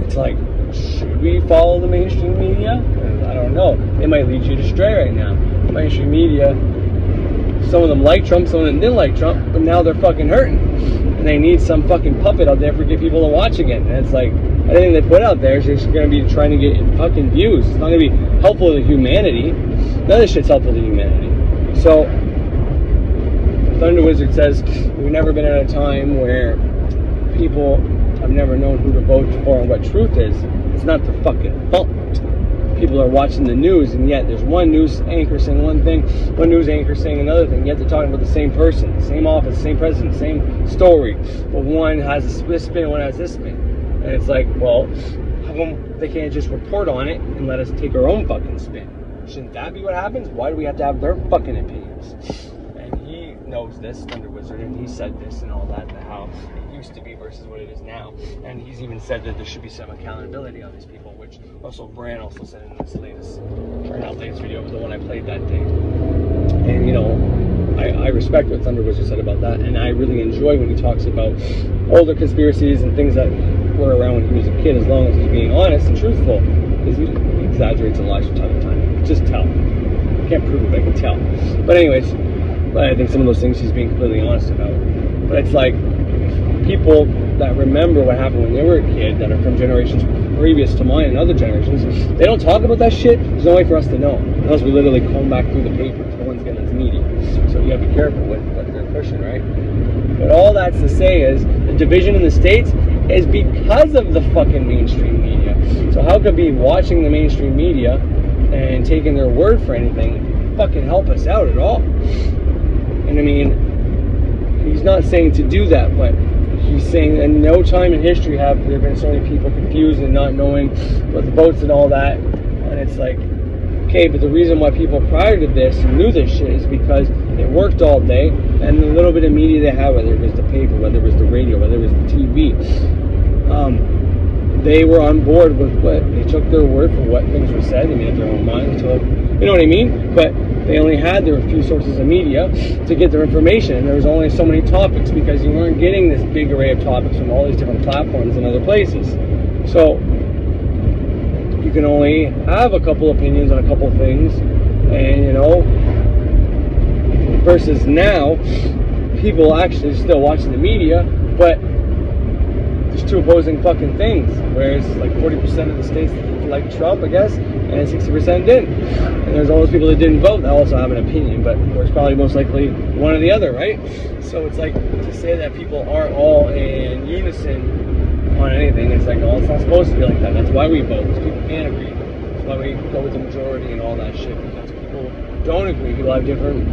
it's like, should we follow the mainstream media? I don't know. They might lead you astray right now. The mainstream media, some of them like Trump, some of them didn't like Trump, but now they're fucking hurting. And they need some fucking puppet out there for get people to watch again. And it's like, anything they put out there is just going to be trying to get fucking views. It's not going to be helpful to humanity. None of this shit's helpful to humanity. So, Thunder Wizard says, we've never been at a time where people have never known who to vote for and what truth is. It's not their fucking fault. People are watching the news, and yet there's one news anchor saying one thing, one news anchor saying another thing, yet they're talking about the same person, same office, same president, same story, but one has this spin, one has this spin. And it's like, well, how come they can't just report on it and let us take our own fucking spin? Shouldn't that be what happens? Why do we have to have their fucking opinions? And he knows this, Thunder Wizard, and he said this and all that, how it used to be versus what it is now. And he's even said that there should be some accountability on these people, which Russell Brand also said in this latest, or not latest video, but the one I played that day. And, you know, I respect what Thunder Wizard said about that, and I really enjoy when he talks about older conspiracies and things that were around when he was a kid, as long as he's being honest and truthful, because he exaggerates a lot from time to time. Just tell. I can't prove it, but I can tell. But anyways, I think some of those things he's being completely honest about. But it's like, people that remember what happened when they were a kid, that are from generations previous to mine and other generations, they don't talk about that shit. There's no way for us to know, unless we literally comb back through the papers. No one's getting as media. So you gotta be careful with what they're pushing, right? But all that's to say is, the division in the States is because of the fucking mainstream media. So how could be watching the mainstream media and taking their word for anything fucking help us out at all? And I mean, he's not saying to do that, but he's saying in no time in history have there been so many people confused and not knowing what the votes and all that. And it's like, okay, but the reason why people prior to this knew this shit is because they worked all day, and the little bit of media they had, whether it was the paper, whether it was the radio, whether it was the TV, they were on board with what, they took their word for what things were said, they made up their own minds, you know what I mean? But they only had their few sources of media to get their information, and there was only so many topics, because you weren't getting this big array of topics from all these different platforms and other places. So you can only have a couple opinions on a couple things, and you know, versus now, people actually still watching the media, but there's two opposing fucking things. Whereas like 40% of the states like Trump, I guess, and 60% didn't. And there's all those people that didn't vote that also have an opinion, but it's probably most likely one or the other, right? So it's like to say that people aren't all in unison on anything. It's like, oh, it's not supposed to be like that. That's why we vote, because people can't agree. That's why we go with the majority and all that shit, because people don't agree. People have different,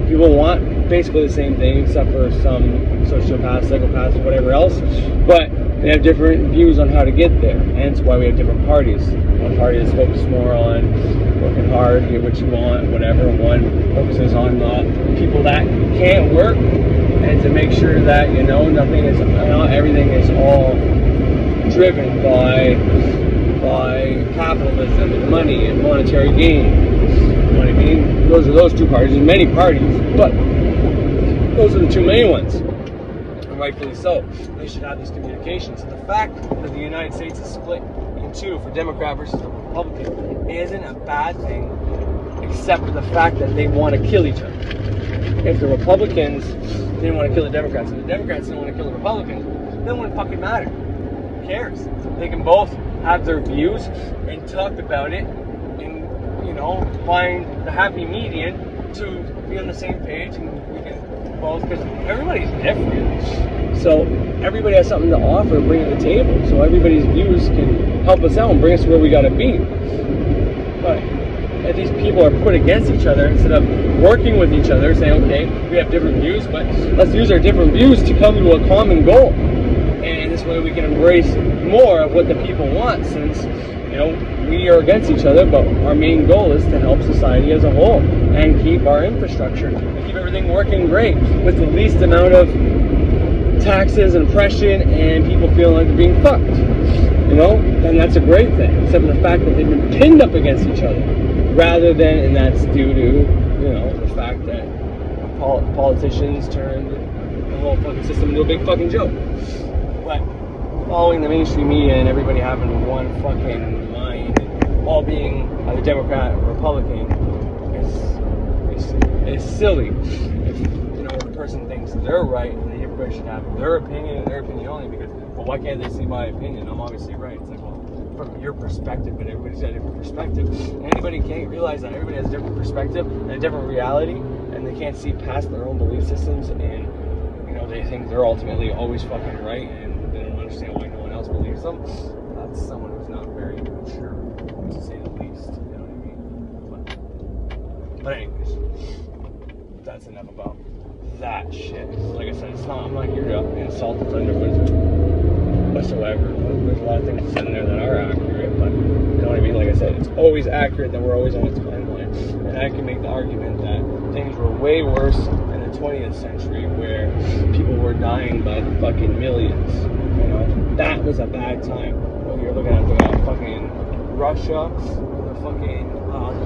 people want basically the same thing except for some sociopaths, psychopaths, whatever else, but they have different views on how to get there. Hence why we have different parties. One party is focused more on working hard, get what you want, whatever. One focuses on people that can't work, and to make sure that, you know, nothing is, not everything is all driven by capitalism and money and monetary gain. You know what I mean? Those are those two parties. There's many parties, but those are the two main ones. And rightfully so. They should have this communication. So the fact that the United States is split in two for Democrat versus the Republican isn't a bad thing, except for the fact that they want to kill each other. If the Republicans didn't want to kill the Democrats and the Democrats didn't want to kill the Republicans, then it wouldn't fucking matter. Who cares? They can both have their views and talk about it and, you know, find the happy median to be on the same page, and we can both, because everybody's different. So everybody has something to offer and bring to the table. So everybody's views can help us out and bring us to where we gotta be. But if these people are put against each other instead of working with each other, saying, okay, we have different views, but let's use our different views to come to a common goal. And this way we can embrace more of what the people want, since, you know, we are against each other, but our main goal is to help society as a whole and keep our infrastructure and keep everything working great with the least amount of taxes and oppression and people feeling like they're being fucked. You know, and that's a great thing, except for the fact that they've been pinned up against each other, rather than, and that's due to, you know, the fact that politicians turned the whole fucking system into a big fucking joke. But following the mainstream media and everybody having one fucking mind, all being either Democrat or Republican, is silly. If, you know, the person thinks they're right, and everybody should have their opinion and their opinion only, because, well, why can't they see my opinion? I'm obviously right. It's like, well, from your perspective, but everybody's got a different perspective. And anybody can't realize that everybody has a different perspective and a different reality, and they can't see past their own belief systems, and, you know, they think they're ultimately always fucking right, and they don't understand why no one else believes them. That's someone who's not very mature, to say the least. You know what I mean? But anyways, that's enough about that shit. Like I said, I'm not here to insult the Thunderwoods whatsoever. There's a lot of things in there that are accurate, but you know what I mean? Like I said, it's always accurate that we're always on a timeline. And I can make the argument that things were way worse in the 20th century, where people were dying by the fucking millions. You know, that was a bad time. Whether you're looking at the fucking Russia, the fucking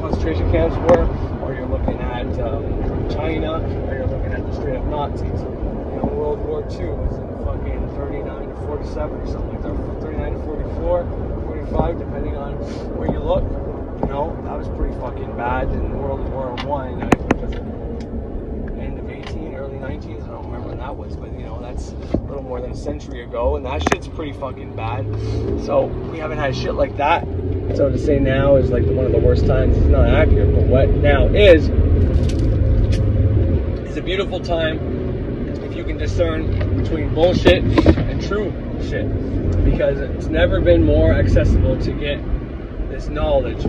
concentration camps were, or you're looking at China, or you're looking at the straight up Nazis. You know, World War II was in fucking 39 to 47 or something like that, 39 to 44, 45, depending on where you look. You know, that was pretty fucking bad. In World War I, I think it was end of 18, early 19s, I don't remember when that was, but you know, that's a little more than a century ago, and that shit's pretty fucking bad. So we haven't had shit like that. So to say now is like one of the worst times is not accurate, but what now is a beautiful time if you can discern between bullshit and true shit, because it's never been more accessible to get this knowledge.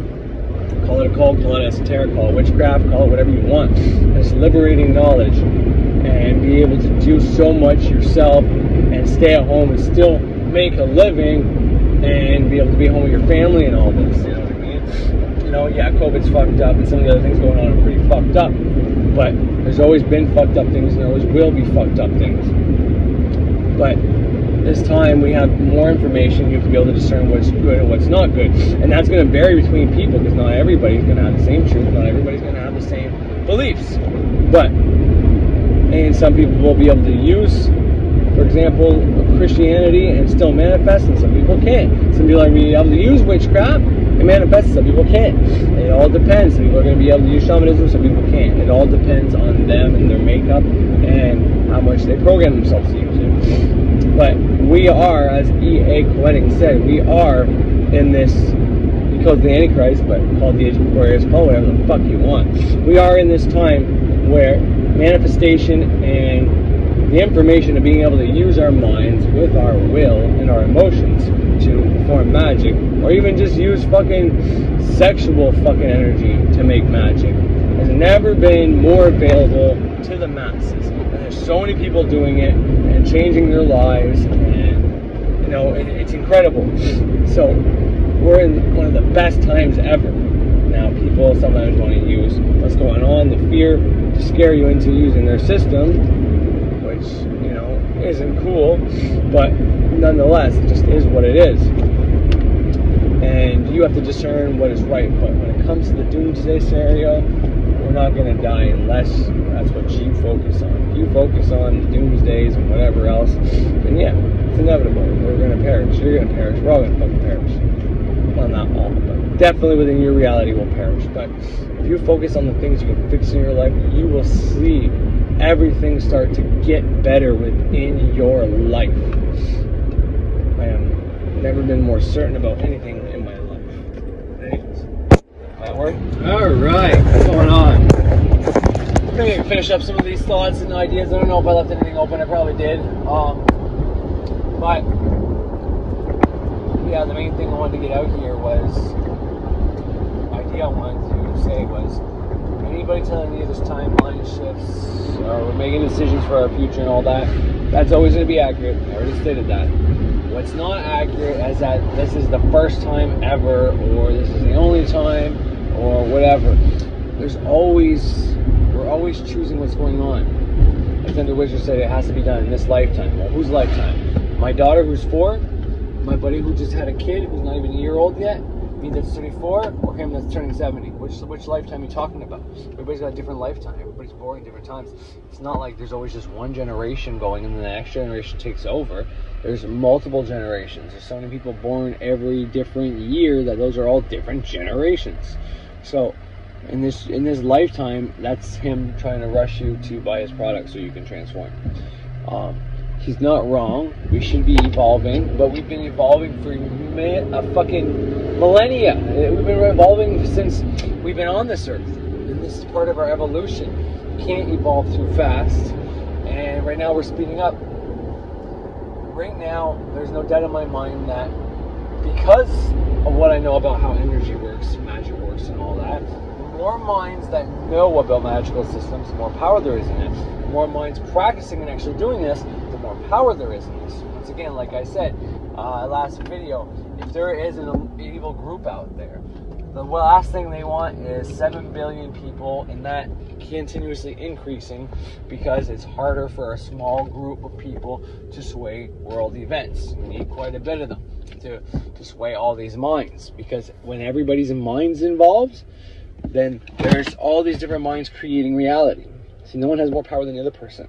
Call it a cult, call it esoteric, call it witchcraft, call it whatever you want. It's liberating knowledge, and be able to do so much yourself and stay at home and still make a living and be able to be home with your family and all this, you know what I mean? You know, yeah, COVID's fucked up and some of the other things going on are pretty fucked up, but there's always been fucked up things and there always will be fucked up things. But this time we have more information. You have to be able to discern what's good and what's not good, and that's going to vary between people, because not everybody's going to have the same truth, not everybody's going to have the same beliefs, and some people will be able to use, for example, Christianity and still manifest, and some people can't. Some people are going to be able to use witchcraft can manifest it, some people can't. It all depends. Some people are going to be able to use shamanism, some people can't. It all depends on them and their makeup and how much they program themselves to use it. But we are, as E.A. Koetting said, we are in this, he calls it the Antichrist, but call it the Age of Aquarius, call it whatever the fuck you want. We are in this time where manifestation and the information of being able to use our minds with our will and our emotions to perform magic, or even just use fucking sexual fucking energy to make magic, has never been more available to the masses. And there's so many people doing it and changing their lives, and you know, it's incredible. So we're in one of the best times ever. Now people sometimes want to use what's going on, the fear, to scare you into using their system, which, you know, isn't cool, but nonetheless, it just is what it is. And you have to discern what is right. But when it comes to the doomsday scenario, we're not going to die unless that's what you focus on. If you focus on the doomsdays and whatever else, then yeah, it's inevitable. We're going to perish. You're going to perish. We're all going to fucking perish. Well, not all, but definitely within your reality will perish. But if you focus on the things you can fix in your life, you will see everything start to get better within your life. I have never been more certain about anything in my life. Anyways, that work? Alright, what's going on? I'm going to finish up some of these thoughts and ideas. I don't know if I left anything open. I probably did. But yeah, the main thing I wanted to get out here was, idea I wanted to say was, anybody telling you there's timeline shifts or we're making decisions for our future and all that, that's always going to be accurate. I already stated that. What's not accurate is that this is the first time ever, or this is the only time, or whatever. We're always choosing what's going on. Like the Wizard said, it has to be done in this lifetime. Well, whose lifetime? My daughter, who's 4, my buddy who just had a kid who's not even a year old yet, me that's 34, or him that's turning 70. Which lifetime are you talking about? Everybody's got a different lifetime. Everybody's born at different times. It's not like there's always just one generation going and the next generation takes over. There's multiple generations. There's so many people born every different year that those are all different generations. So in this lifetime, that's him trying to rush you to buy his product so you can transform. He's not wrong. We should be evolving, but we've been evolving for a fucking millennia. We've been evolving since we've been on this earth, and this is part of our evolution. We can't evolve too fast, and right now we're speeding up. Right now, there's no doubt in my mind that because of what I know about how energy works, magic works, and all that, the more minds that know about magical systems, the more power there is in it. The more minds practicing and actually doing this, the more power there is in this. Once again, like I said last video, if there is an evil group out there, the last thing they want is 7 billion people, and that continuously increasing because it's harder for a small group of people to sway world events. You need quite a bit of them to sway all these minds, because when everybody's mind's involved, then there's all these different minds creating reality. See, no one has more power than the other person.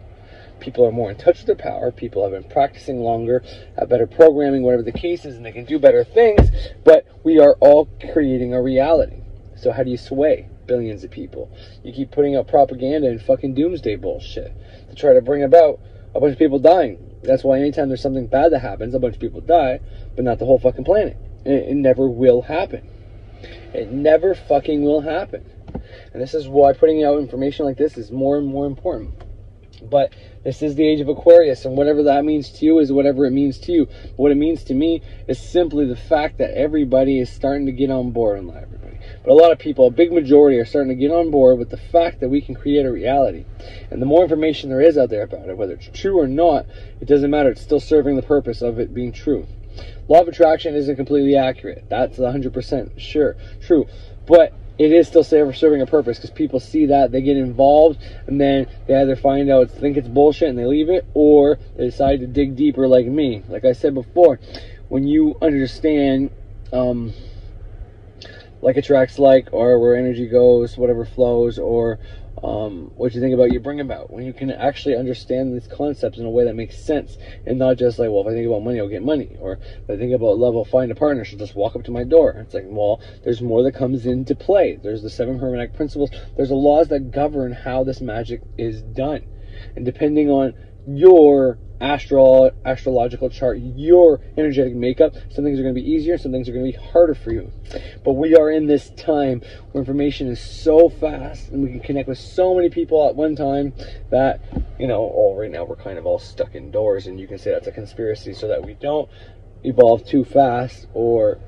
People are more in touch with their power. People have been practicing longer, have better programming, whatever the case is, and they can do better things. But we are all creating a reality. So how do you sway billions of people? You keep putting out propaganda and fucking doomsday bullshit to try to bring about a bunch of people dying. That's why anytime there's something bad that happens, a bunch of people die, but not the whole fucking planet. And it never will happen. It never fucking will happen. And this is why putting out information like this is more and more important. But this is the age of Aquarius, and whatever that means to you is whatever it means to you. What it means to me is simply the fact that everybody is starting to get on board, and not everybody, but a lot of people, a big majority, are starting to get on board with the fact that we can create a reality. And the more information there is out there about it, whether it's true or not, it doesn't matter. It's still serving the purpose of it being true. Law of attraction isn't completely accurate. That's 100% sure true. But it is still serving a purpose, because people see that, they get involved, and then they either find out, think it's bullshit and they leave it, or they decide to dig deeper like me. Like I said before, when you understand law like attracts like, or where energy goes, whatever flows, or what you think about, you bring about. When you can actually understand these concepts in a way that makes sense, and not just like, well, if I think about money, I'll get money, or if I think about love, I'll find a partner, she'll just walk up to my door. It's like, well, there's more that comes into play. There's the 7 Hermetic principles. There's the laws that govern how this magic is done, and depending on your astrological chart, your energetic makeup, some things are going to be easier, some things are going to be harder for you. But we are in this time where information is so fast, and we can connect with so many people at one time that, you know, right now we're kind of all stuck indoors, and you can say that's a conspiracy so that we don't evolve too fast, or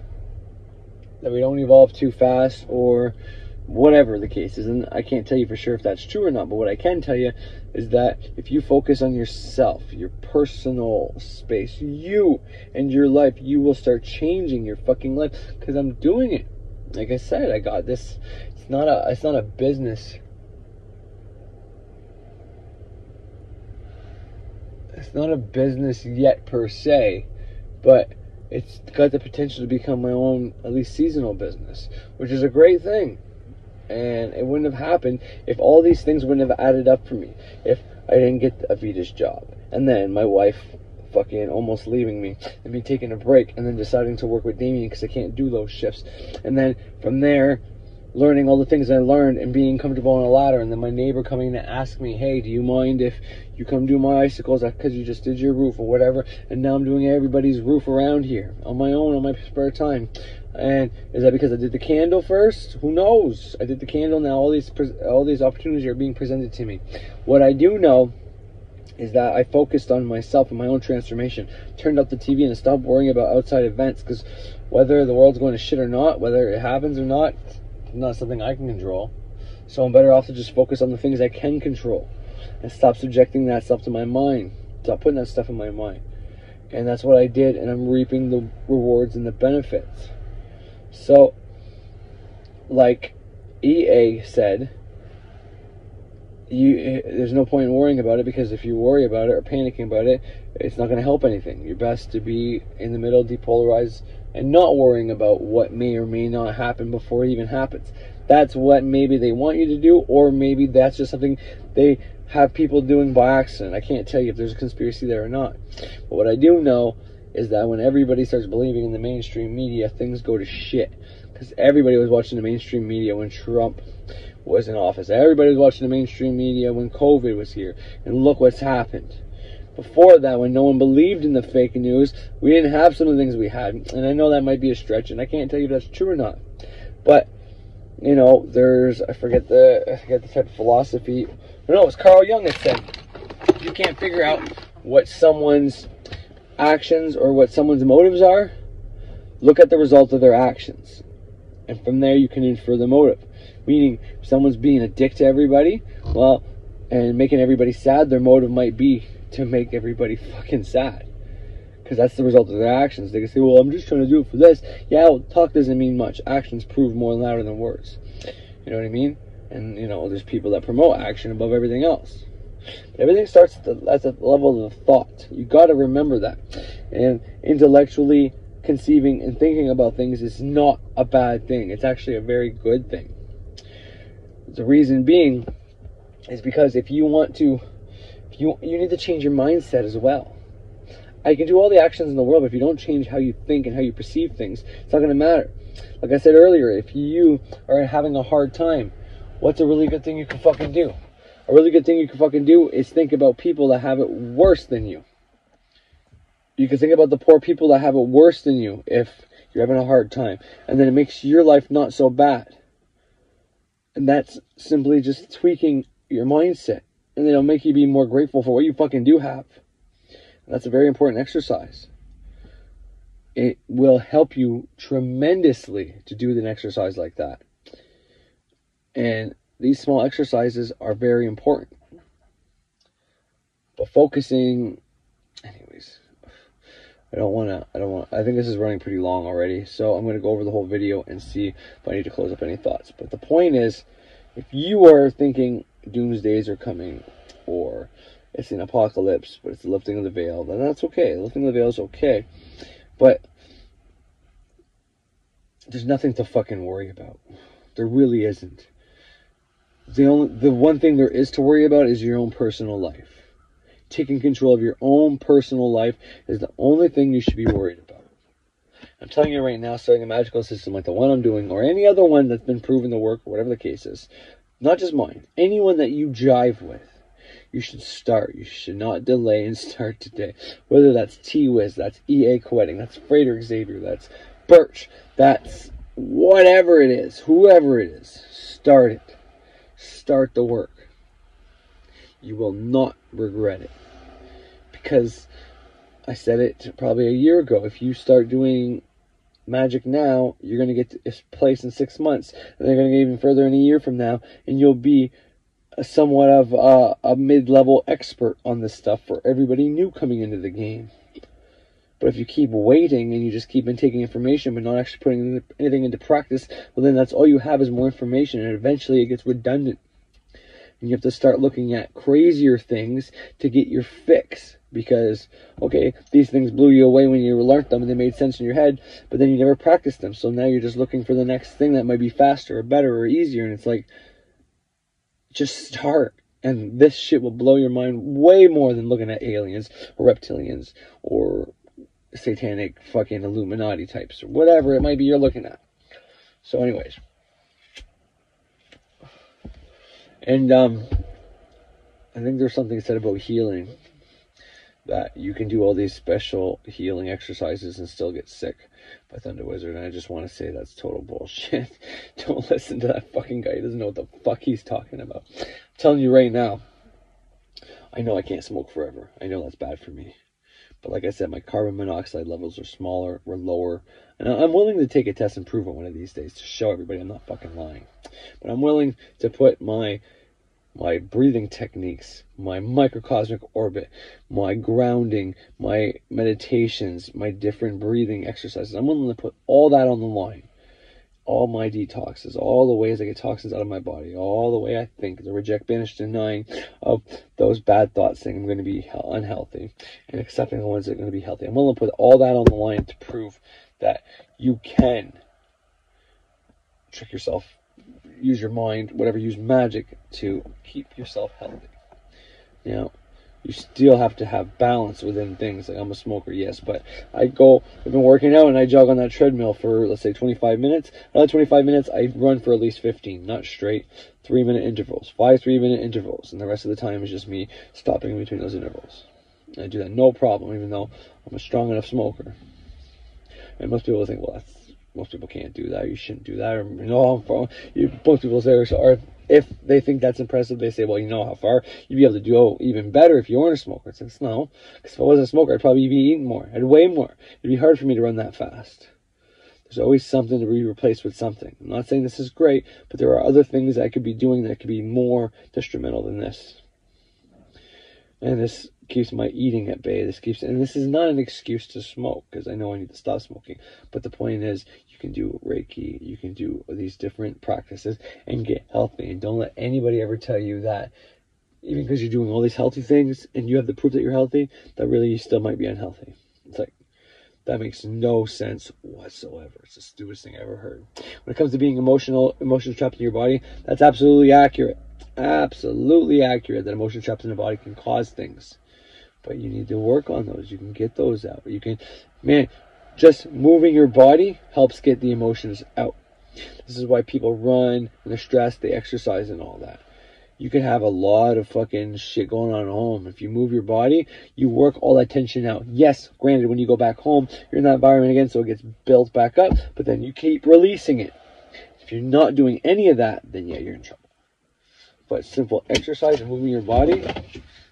whatever the case is. And I can't tell you for sure if that's true or not, but what I can tell you is that if you focus on yourself, your personal space, you and your life, you will start changing your fucking life, because I'm doing it. Like I said, I got this. It's not a business. It's not a business yet per se, but it's got the potential to become my own, at least seasonal business, which is a great thing. And it wouldn't have happened if all these things wouldn't have added up for me. If I didn't get Avita's job, and then my wife fucking almost leaving me, and me taking a break, and then deciding to work with Damien because I can't do those shifts. And then from there, learning all the things I learned and being comfortable on a ladder. And then my neighbor coming to ask me, hey, do you mind if you come do my icicles because you just did your roof or whatever? And now I'm doing everybody's roof around here on my own, on my spare time. And is that because I did the candle first? Who knows? I did the candle. Now all these opportunities are being presented to me. What I do know is that I focused on myself and my own transformation. Turned off the TV and stopped worrying about outside events, because whether the world's going to shit or not, whether it happens or not, it's not something I can control. So I'm better off to just focus on the things I can control and stop subjecting that stuff to my mind. Stop putting that stuff in my mind. And that's what I did, and I'm reaping the rewards and the benefits. So, like EA said, there's no point in worrying about it, because if you worry about it or panicking about it, it's not going to help anything. You're best to be in the middle, depolarized, and not worrying about what may or may not happen before it even happens. That's what maybe they want you to do, or maybe that's just something they have people doing by accident. I can't tell you if there's a conspiracy there or not. But what I do know is that when everybody starts believing in the mainstream media, things go to shit. Because everybody was watching the mainstream media when Trump was in office. Everybody was watching the mainstream media when COVID was here. And look what's happened. Before that, when no one believed in the fake news, we didn't have some of the things we had. And I know that might be a stretch, and I can't tell you if that's true or not. But, you know, there's, I forget the type of philosophy. No, it was Carl Jung that said, if you can't figure out what someone's actions or what someone's motives are, look at the result of their actions, and from there you can infer the motive. Meaning, if someone's being a dick to everybody, well, and making everybody sad, their motive might be to make everybody fucking sad, because that's the result of their actions. They can say, well, I'm just trying to do it for this. Yeah, well, talk doesn't mean much. Actions prove more louder than words. You know what I mean? And, you know, there's people that promote action above everything else. Everything starts at the level of thought. You got to remember that. And intellectually conceiving and thinking about things is not a bad thing. It's actually a very good thing. The reason being is because if you want to, you need to change your mindset as well. I can do all the actions in the world, but if you don't change how you think and how you perceive things, it's not going to matter. Like I said earlier, if you are having a hard time, what's a really good thing you can fucking do? A really good thing you can fucking do is think about people that have it worse than you. You can think about the poor people that have it worse than you if you're having a hard time. And then it makes your life not so bad. And that's simply just tweaking your mindset. And then it'll make you be more grateful for what you fucking do have. And that's a very important exercise. It will help you tremendously to do an exercise like that. And these small exercises are very important. But focusing, anyways, I think this is running pretty long already. So I'm going to go over the whole video and see if I need to close up any thoughts. But the point is, if you are thinking doomsdays are coming, or it's an apocalypse, but it's the lifting of the veil, then that's okay. The lifting of the veil is okay. But there's nothing to fucking worry about. There really isn't. The one thing there is to worry about is your own personal life. Taking control of your own personal life is the only thing you should be worried about. I'm telling you right now, starting a magical system like the one I'm doing, or any other one that's been proven to work, or whatever the case is, not just mine, anyone that you jive with, you should start. You should not delay and start today. Whether that's T-Wiz, that's EA koetting, that's Freighter Xavier, that's Birch, that's whatever it is, whoever it is, start it. Start the work. You will not regret it. Because I said it probably a year ago. If you start doing magic now, you're going to get to this place in 6 months. And they're going to get even further in a year from now. And you'll be somewhat of a mid-level expert on this stuff for everybody new coming into the game. But if you keep waiting and you just keep taking information but not actually putting anything into practice, well, then that's all you have is more information. And eventually it gets redundant. And you have to start looking at crazier things to get your fix. Because, okay, these things blew you away when you learned them and they made sense in your head, but then you never practiced them. So now you're just looking for the next thing that might be faster or better or easier. And it's like, just start. And this shit will blow your mind way more than looking at aliens or reptilians or satanic fucking Illuminati types or whatever it might be you're looking at. So anyways. And I think there's something said about healing, that you can do all these special healing exercises and still get sick by Thunder Wizard. And I just want to say that's total bullshit. Don't listen to that fucking guy. He doesn't know what the fuck he's talking about. I'm telling you right now, I know I can't smoke forever. I know that's bad for me. But like I said, my carbon monoxide levels are smaller, we're lower. And I'm willing to take a test and prove it one of these days to show everybody I'm not fucking lying. But I'm willing to put my breathing techniques, my microcosmic orbit, my grounding, my meditations, my different breathing exercises. I'm willing to put all that on the line. All my detoxes, all the ways I get toxins out of my body, all the way I think, the reject, banish, denying of those bad thoughts saying I'm going to be unhealthy and accepting the ones that are going to be healthy. I'm willing to put all that on the line to prove that you can trick yourself, use your mind, whatever, use magic to keep yourself healthy. Now, you still have to have balance within things. Like, I'm a smoker, yes, but I've been working out and I jog on that treadmill for, let's say, 25 minutes. Another 25 minutes, I run for at least 15, not straight, 3-minute intervals, 5 3-minute intervals, and the rest of the time is just me stopping in between those intervals. And I do that no problem, even though I'm a strong enough smoker. And most people think, well, most people can't do that, you shouldn't do that, or, most people say, or if they think that's impressive, they say, well, you know how far you'd be able to do even better if you weren't a smoker. It's like, no, because if I wasn't a smoker, I'd probably be eating more. I'd weigh more. It'd be hard for me to run that fast. There's always something to be replaced with something. I'm not saying this is great, but there are other things I could be doing that could be more detrimental than this. And this keeps my eating at bay. And this is not an excuse to smoke, because I know I need to stop smoking. But the point is, you can do Reiki, you can do these different practices and get healthy. And don't let anybody ever tell you that even because you're doing all these healthy things and you have the proof that you're healthy, that really you still might be unhealthy. It's like, that makes no sense whatsoever. It's the stupidest thing I ever heard. When it comes to being emotions trapped in your body, that's absolutely accurate. Absolutely accurate that emotions trapped in the body can cause things. But you need to work on those. You can get those out. You can, just moving your body helps get the emotions out. This is why people run when they're stressed, they exercise and all that. You can have a lot of fucking shit going on at home. If you move your body, you work all that tension out. Yes, granted, when you go back home, you're in that environment again, so it gets built back up, but then you keep releasing it. If you're not doing any of that, then yeah, you're in trouble. But simple exercise and moving your body,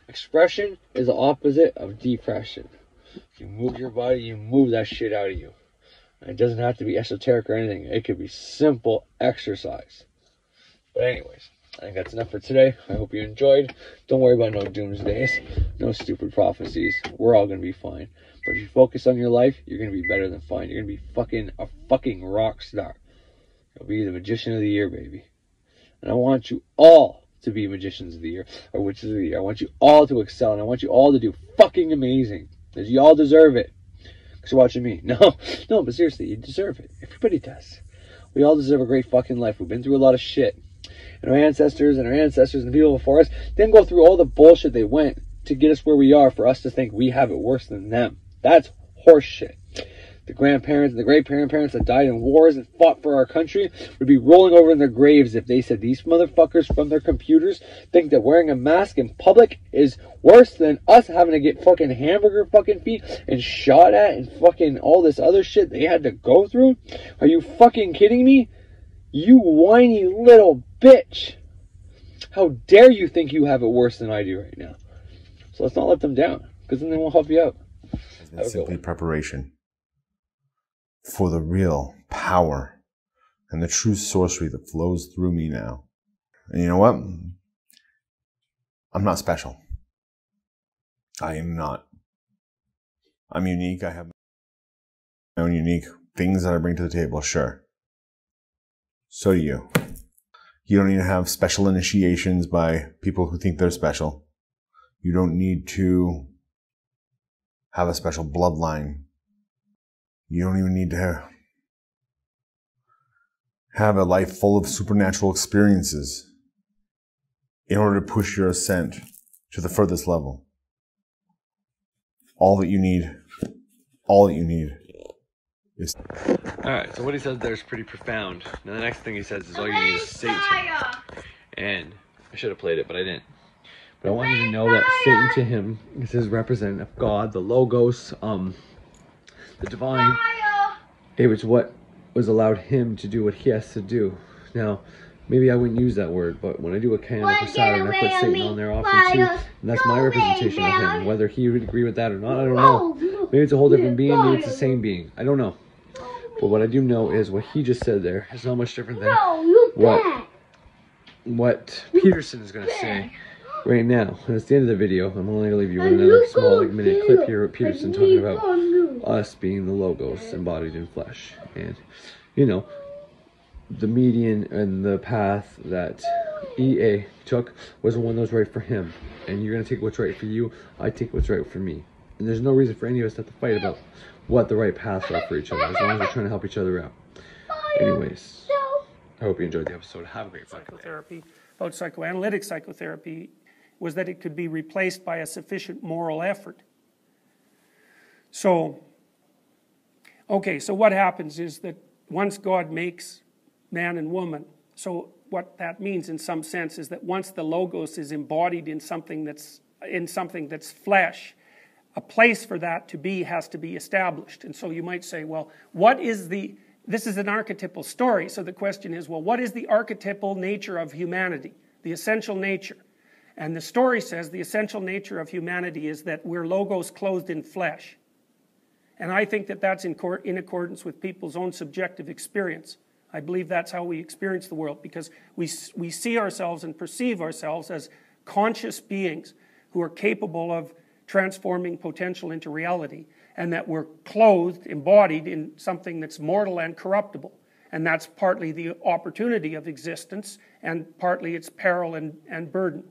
expression is the opposite of depression. If you move your body, you move that shit out of you. And it doesn't have to be esoteric or anything. It could be simple exercise. But anyways, I think that's enough for today. I hope you enjoyed. Don't worry about no doomsdays, no stupid prophecies. We're all going to be fine. But if you focus on your life, you're going to be better than fine. You're going to be a fucking rock star. You'll be the magician of the year, baby. And I want you all to be magicians of the year, or witches of the year. I want you all to excel, and I want you all to do fucking amazing, because you all deserve it. Because you're watching me. No, but seriously, you deserve it. Everybody does. We all deserve a great fucking life. We've been through a lot of shit. And our ancestors and the people before us didn't go through all the bullshit they went to get us where we are for us to think we have it worse than them. That's horse shit. The grandparents and the great-grandparents that died in wars and fought for our country would be rolling over in their graves if they said these motherfuckers from their computers think that wearing a mask in public is worse than us having to get fucking hamburger fucking feet and shot at and fucking all this other shit they had to go through. Are you fucking kidding me? You whiny little bitch. How dare you think you have it worse than I do right now? So let's not let them down, because then they won't help you out. It's simply preparation for the real power and the true sorcery that flows through me now. And you know what? I'm not special. I am not. I'm unique. I have my own unique things that I bring to the table, sure. So do you. You don't need to have special initiations by people who think they're special. You don't need to have a special bloodline. You don't even need to have a life full of supernatural experiences in order to push your ascent to the furthest level. All that you need is... Alright, so what he says there is pretty profound. Now the next thing he says is all you need is Satan. And I should have played it, but I didn't. But I want you to know that Satan to him is his representative of God, the Logos, the divine. It was what was allowed him to do what he has to do. Now, maybe I wouldn't use that word, but when I do a candle for Saturn, I put Satan on there often too, and that's my representation of him. Whether he would agree with that or not, I don't know. Maybe it's a whole different being, maybe it's the same being. I don't know. But what I do know is what he just said there is not much different than what Peterson is going to say right now. And it's the end of the video. I'm only going to leave you with another small minute clip here of Peterson talking about us being the Logos embodied in flesh. And, you know, the median and the path that EA took was the one that was right for him. And you're going to take what's right for you. I take what's right for me. And there's no reason for any of us to have to fight about what the right paths are for each other, as long as we're trying to help each other out. Anyways, I hope you enjoyed the episode. Have a great psychotherapy. About psychoanalytic psychotherapy was that it could be replaced by a sufficient moral effort. So, okay, so what happens is that once God makes man and woman, so what that means in some sense is that once the Logos is embodied in something that's flesh, a place for that to be has to be established. And so you might say, well, this is an archetypal story, so the question is, well, what is the archetypal nature of humanity, the essential nature? And the story says the essential nature of humanity is that we're Logos clothed in flesh. And I think that that's in accordance with people's own subjective experience. I believe that's how we experience the world, because we see ourselves and perceive ourselves as conscious beings who are capable of transforming potential into reality, and that we're clothed, embodied in something that's mortal and corruptible. And that's partly the opportunity of existence, and partly its peril and burden.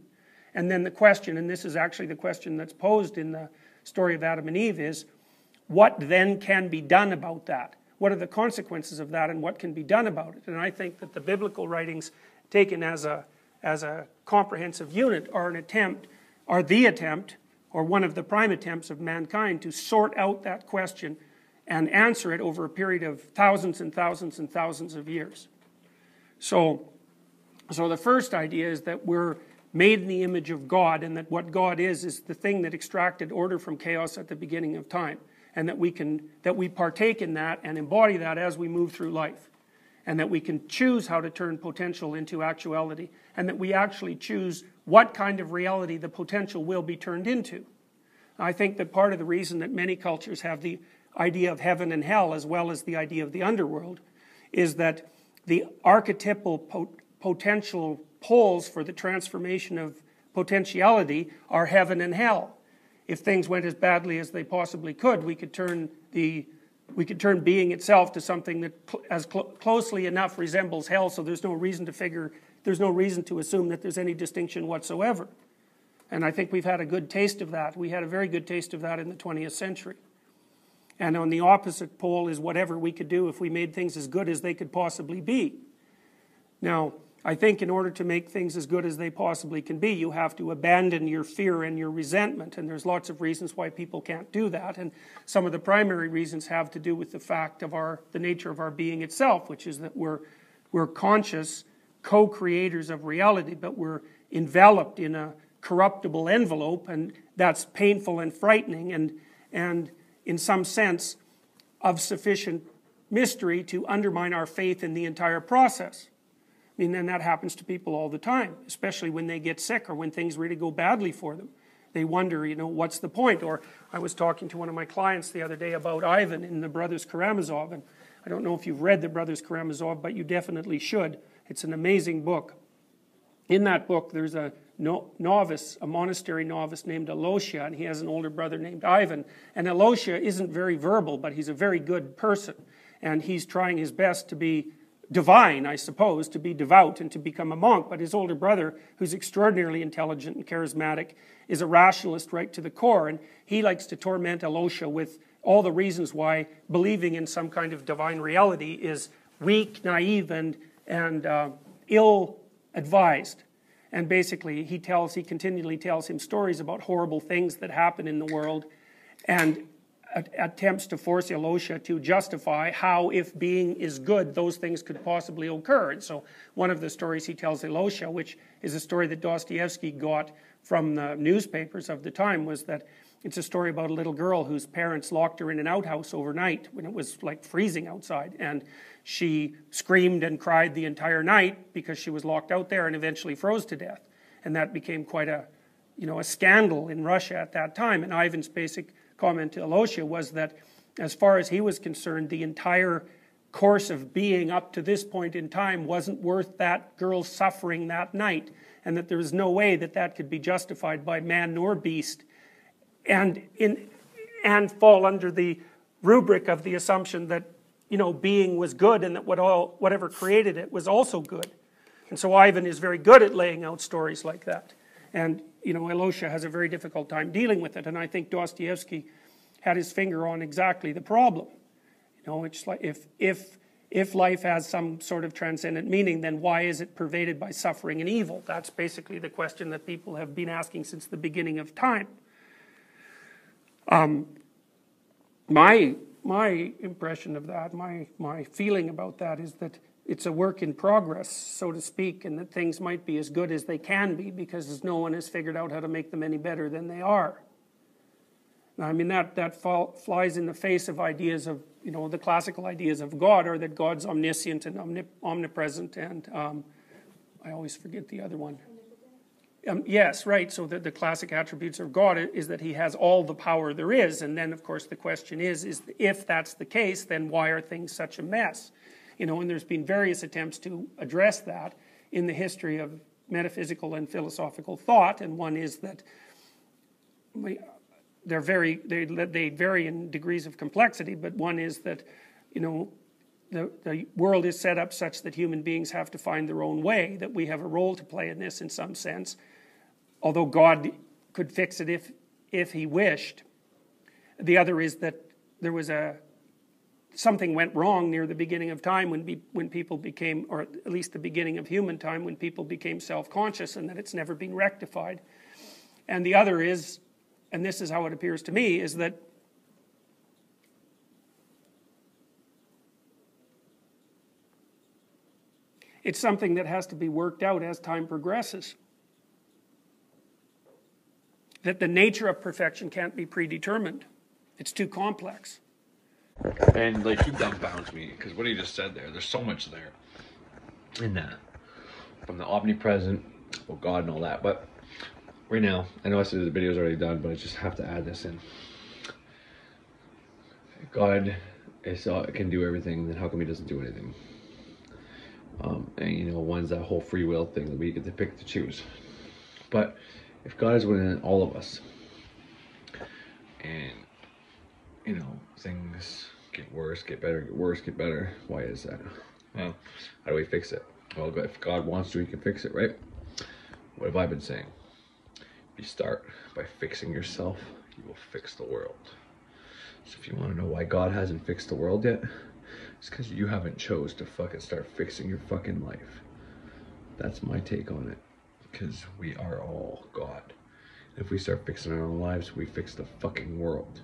And then the question, and this is actually the question that's posed in the story of Adam and Eve, is what then can be done about that? What are the consequences of that, and what can be done about it? And I think that the biblical writings, taken as a comprehensive unit, are the attempt, or one of the prime attempts of mankind to sort out that question and answer it over a period of thousands and thousands and thousands of years. So the first idea is that we're made in the image of God, and that what God is the thing that extracted order from chaos at the beginning of time, and that we partake in that and embody that as we move through life, and that we can choose how to turn potential into actuality, and that we actually choose what kind of reality the potential will be turned into. I think that part of the reason that many cultures have the idea of heaven and hell as well as the idea of the underworld is that the archetypal potential poles for the transformation of potentiality are heaven and hell. If things went as badly as they possibly could, we could turn being itself to something that closely enough resembles hell, so there's no reason to assume that there's any distinction whatsoever. And I think we've had a good taste of that. We had a very good taste of that in the 20th century. And on the opposite pole is whatever we could do if we made things as good as they could possibly be. Now, I think in order to make things as good as they possibly can be, you have to abandon your fear and your resentment. And there's lots of reasons why people can't do that. And some of the primary reasons have to do with the fact of the nature of our being itself, which is that we're conscious co-creators of reality, but we're enveloped in a corruptible envelope, and that's painful and frightening, and in some sense of sufficient mystery to undermine our faith in the entire process. I mean, and that happens to people all the time, especially when they get sick or when things really go badly for them. They wonder, you know, what's the point? Or I was talking to one of my clients the other day about Ivan in the Brothers Karamazov, and I don't know if you've read the Brothers Karamazov, but you definitely should. It's an amazing book. In that book, there's a novice, a monastery novice named Alosha, and he has an older brother named Ivan. And Alosha isn't very verbal, but he's a very good person. And he's trying his best to be divine, I suppose, to be devout and to become a monk. But his older brother, who's extraordinarily intelligent and charismatic, is a rationalist right to the core. And he likes to torment Alosha with all the reasons why believing in some kind of divine reality is weak, naive, and ill-advised. And basically, he continually tells him stories about horrible things that happen in the world, and attempts to force Alosha to justify how, if being is good, those things could possibly occur. And so one of the stories he tells Alosha, which is a story that Dostoevsky got from the newspapers of the time, was that it's a story about a little girl whose parents locked her in an outhouse overnight when it was like freezing outside, and she screamed and cried the entire night because she was locked out there and eventually froze to death. And that became quite a scandal in Russia at that time. And Ivan's basic comment to Alosha was that, as far as he was concerned, the entire course of being up to this point in time wasn't worth that girl's suffering that night, and that there was no way that that could be justified by man nor beast, and fall under the rubric of the assumption that being was good, and that whatever created it was also good. And so Ivan is very good at laying out stories like that. And Alosha has a very difficult time dealing with it. And I think Dostoevsky had his finger on exactly the problem. It's like if life has some sort of transcendent meaning, then why is it pervaded by suffering and evil? That's basically the question that people have been asking since the beginning of time. My impression of that, my feeling about that, is that it's a work in progress, so to speak, and that things might be as good as they can be because no one has figured out how to make them any better than they are. Now, I mean, that flies in the face of ideas of, the classical ideas of God, or that God's omniscient and omnipresent, and I always forget the other one. Yes, right. So the classic attributes of God is that he has all the power there is. And then, of course, the question is if that's the case, then why are things such a mess? And there's been various attempts to address that in the history of metaphysical and philosophical thought. And one is that they vary in degrees of complexity. But one is that, the world is set up such that human beings have to find their own way, that we have a role to play in this in some sense, although God could fix it if he wished. The other is that there was something went wrong near the beginning of time when people became, or at least the beginning of human time, when people became self-conscious, and that it's never been rectified. And the other is, and this is how it appears to me, is that it's something that has to be worked out as time progresses. That the nature of perfection can't be predetermined. It's too complex. And like, you dumbfounds me, because what he just said there's so much there in that, from the omnipresent, well, God and all that. But right now, I know I said the video's already done, but I just have to add this in. God can do everything, then how come he doesn't do anything? And one's that whole free will thing that we get to pick to choose. But if God is within all of us, and things get worse, get better, get worse, get better, why is that? Well, how do we fix it? Well, if God wants to, he can fix it, right? What have I been saying? If you start by fixing yourself, you will fix the world. So if you want to know why God hasn't fixed the world yet, it's because you haven't chose to fucking start fixing your fucking life. That's my take on it. Because we are all God. If we start fixing our own lives, we fix the fucking world.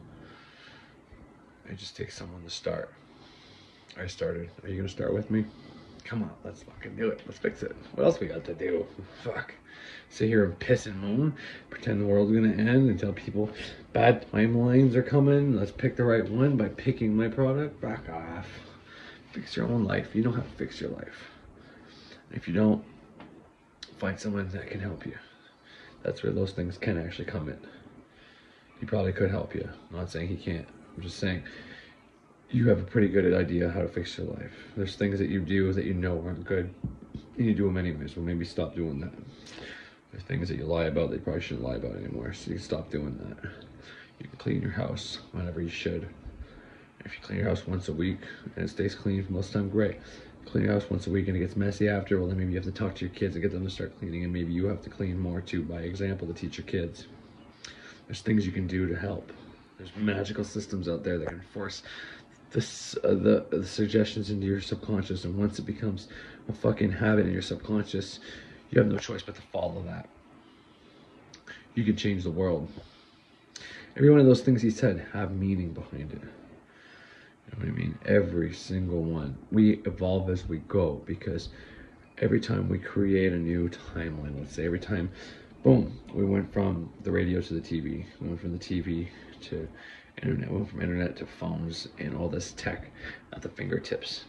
It just takes someone to start. I started. Are you gonna start with me? Come on, let's fucking do it. Let's fix it. What else we got to do? Fuck. Sit here and piss and moan, pretend the world's gonna end, and tell people bad timelines are coming. Let's pick the right one by picking my product. Back off. Fix your own life. You know how to fix your life. If you don't, find someone that can help you. That's where those things can actually come in. He probably could help you. I'm not saying he can't. I'm just saying you have a pretty good idea how to fix your life. There's things that you do that you know aren't good, and you do them anyways. Well, maybe stop doing that. There's things that you lie about that you probably shouldn't lie about anymore, so you can stop doing that. You can clean your house whenever you should. If you clean your house once a week and it stays clean for most of the time, great. Clean your house once a week and it gets messy after, well then maybe you have to talk to your kids and get them to start cleaning, and maybe you have to clean more too by example to teach your kids. There's things you can do to help. There's magical systems out there that can force the suggestions into your subconscious, and once it becomes a fucking habit in your subconscious, you have no choice but to follow that. You can change the world. Every one of those things he said have meaning behind it. You know what I mean? Every single one. We evolve as we go, because every time we create a new timeline, let's say every time, boom, we went from the radio to the TV, we went from the TV to internet, we went from internet to phones and all this tech at the fingertips.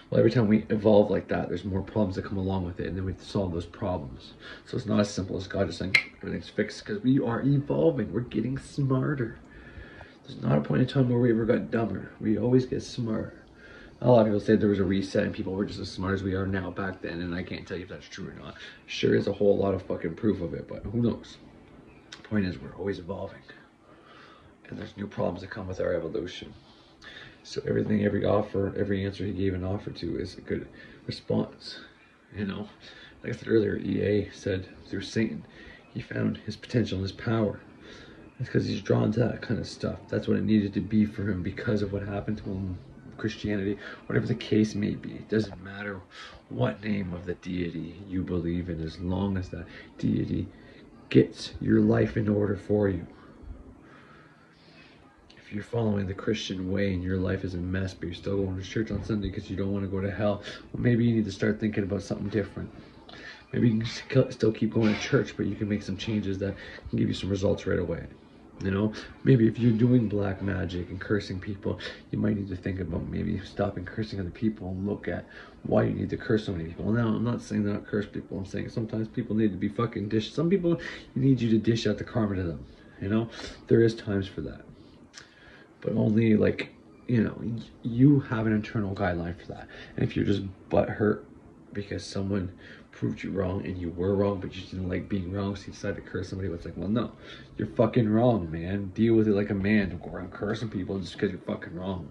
Well, every time we evolve like that, there's more problems that come along with it, and then we have to solve those problems. So it's not as simple as God just saying everything's fixed, because we are evolving, we're getting smarter. There's not a point in time where we ever got dumber. We always get smarter. A lot of people say there was a reset and people were just as smart as we are now back then, and I can't tell you if that's true or not. Sure is a whole lot of fucking proof of it, but who knows? The point is, we're always evolving. And there's new problems that come with our evolution. So everything, every offer, every answer he gave an offer to is a good response. You know, like I said earlier, EA said through Satan, he found his potential and his power. It's because he's drawn to that kind of stuff. That's what it needed to be for him because of what happened to him, Christianity, whatever the case may be. It doesn't matter what name of the deity you believe in, as long as that deity gets your life in order for you. If you're following the Christian way and your life is a mess, but you're still going to church on Sunday because you don't want to go to hell, well, maybe you need to start thinking about something different. Maybe you can still keep going to church, but you can make some changes that can give you some results right away. You know, maybe if you're doing black magic and cursing people, you might need to think about maybe stopping cursing other people and look at why you need to curse so many people. Now, I'm not saying not curse people. I'm saying sometimes people need to be fucking dished. Some people, you need you to dish out the karma to them. You know, there is times for that. But only, like, you know, you have an internal guideline for that. And if you're just butthurt because someone proved you wrong and you were wrong, but you didn't like being wrong, so you decided to curse somebody, it's like, well, no, you're fucking wrong, man. Deal with it like a man. Don't go around cursing people just because you're fucking wrong.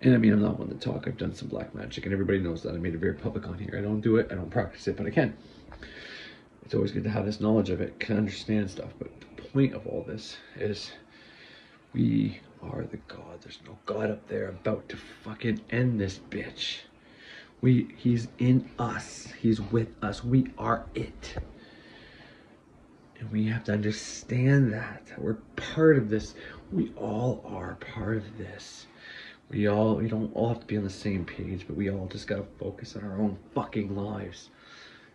And I mean, I'm not one to talk. I've done some black magic, and everybody knows that. I made it very public on here. I don't do it, I don't practice it, but I can. It's always good to have this knowledge of it, can understand stuff. But the point of all this is we are the God. There's no God up there about to fucking end this bitch. He's in us. He's with us. We are it. And we have to understand that we're part of this. We all are part of this. We don't all have to be on the same page, but we all just gotta focus on our own fucking lives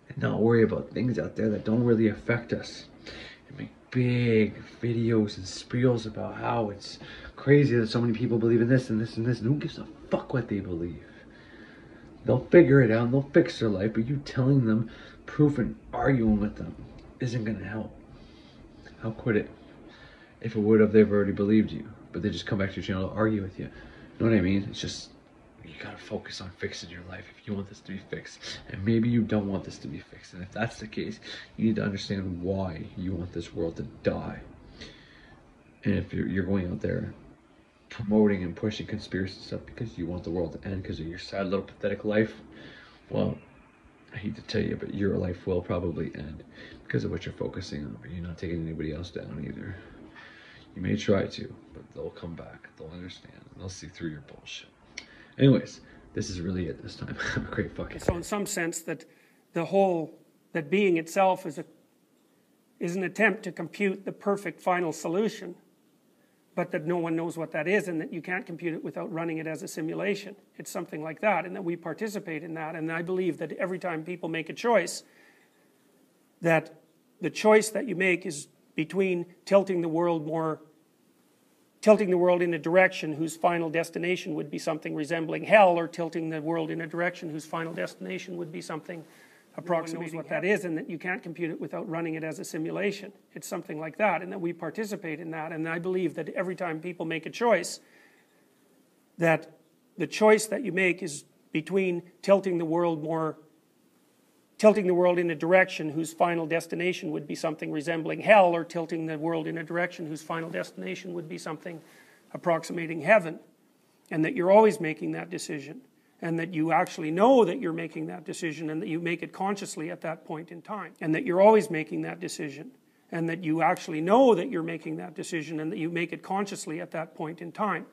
and not worry about things out there that don't really affect us. And make big videos and spiels about how it's crazy that so many people believe in this and this and this. And who gives a fuck what they believe? They'll figure it out and they'll fix their life, but you telling them proof and arguing with them isn't going to help. How could it? If it would have, they've already believed you, but they just come back to your channel to argue with you. You know what I mean? It's just, you got to focus on fixing your life if you want this to be fixed. And maybe you don't want this to be fixed. And if that's the case, you need to understand why you want this world to die. And if you're going out there promoting and pushing conspiracy stuff because you want the world to end because of your sad little pathetic life, well, I hate to tell you, but your life will probably end because of what you're focusing on. But you're not taking anybody else down either. You may try to, but they'll come back. They'll understand. And they'll see through your bullshit. Anyways, this is really it this time. Have a great fucking day. So in some sense that that being itself is an attempt to compute the perfect final solution, but that no one knows what that is, and that you can't compute it without running it as a simulation. It's something like that, and that we participate in that. And I believe that every time people make a choice, that the choice that you make is between tilting the world in a direction whose final destination would be something resembling hell, or tilting the world in a direction whose final destination would be something approximating what that is, and that you can't compute it without running it as a simulation. It's something like that, and that we participate in that. And I believe that every time people make a choice, that the choice that you make is between tilting the world in a direction whose final destination would be something resembling hell, or tilting the world in a direction whose final destination would be something approximating heaven. And that you're always making that decision. And that you actually know that you're making that decision, and that you make it consciously at that point in time. And that you're always making that decision. And that you actually know that you're making that decision, and that you make it consciously at that point in time.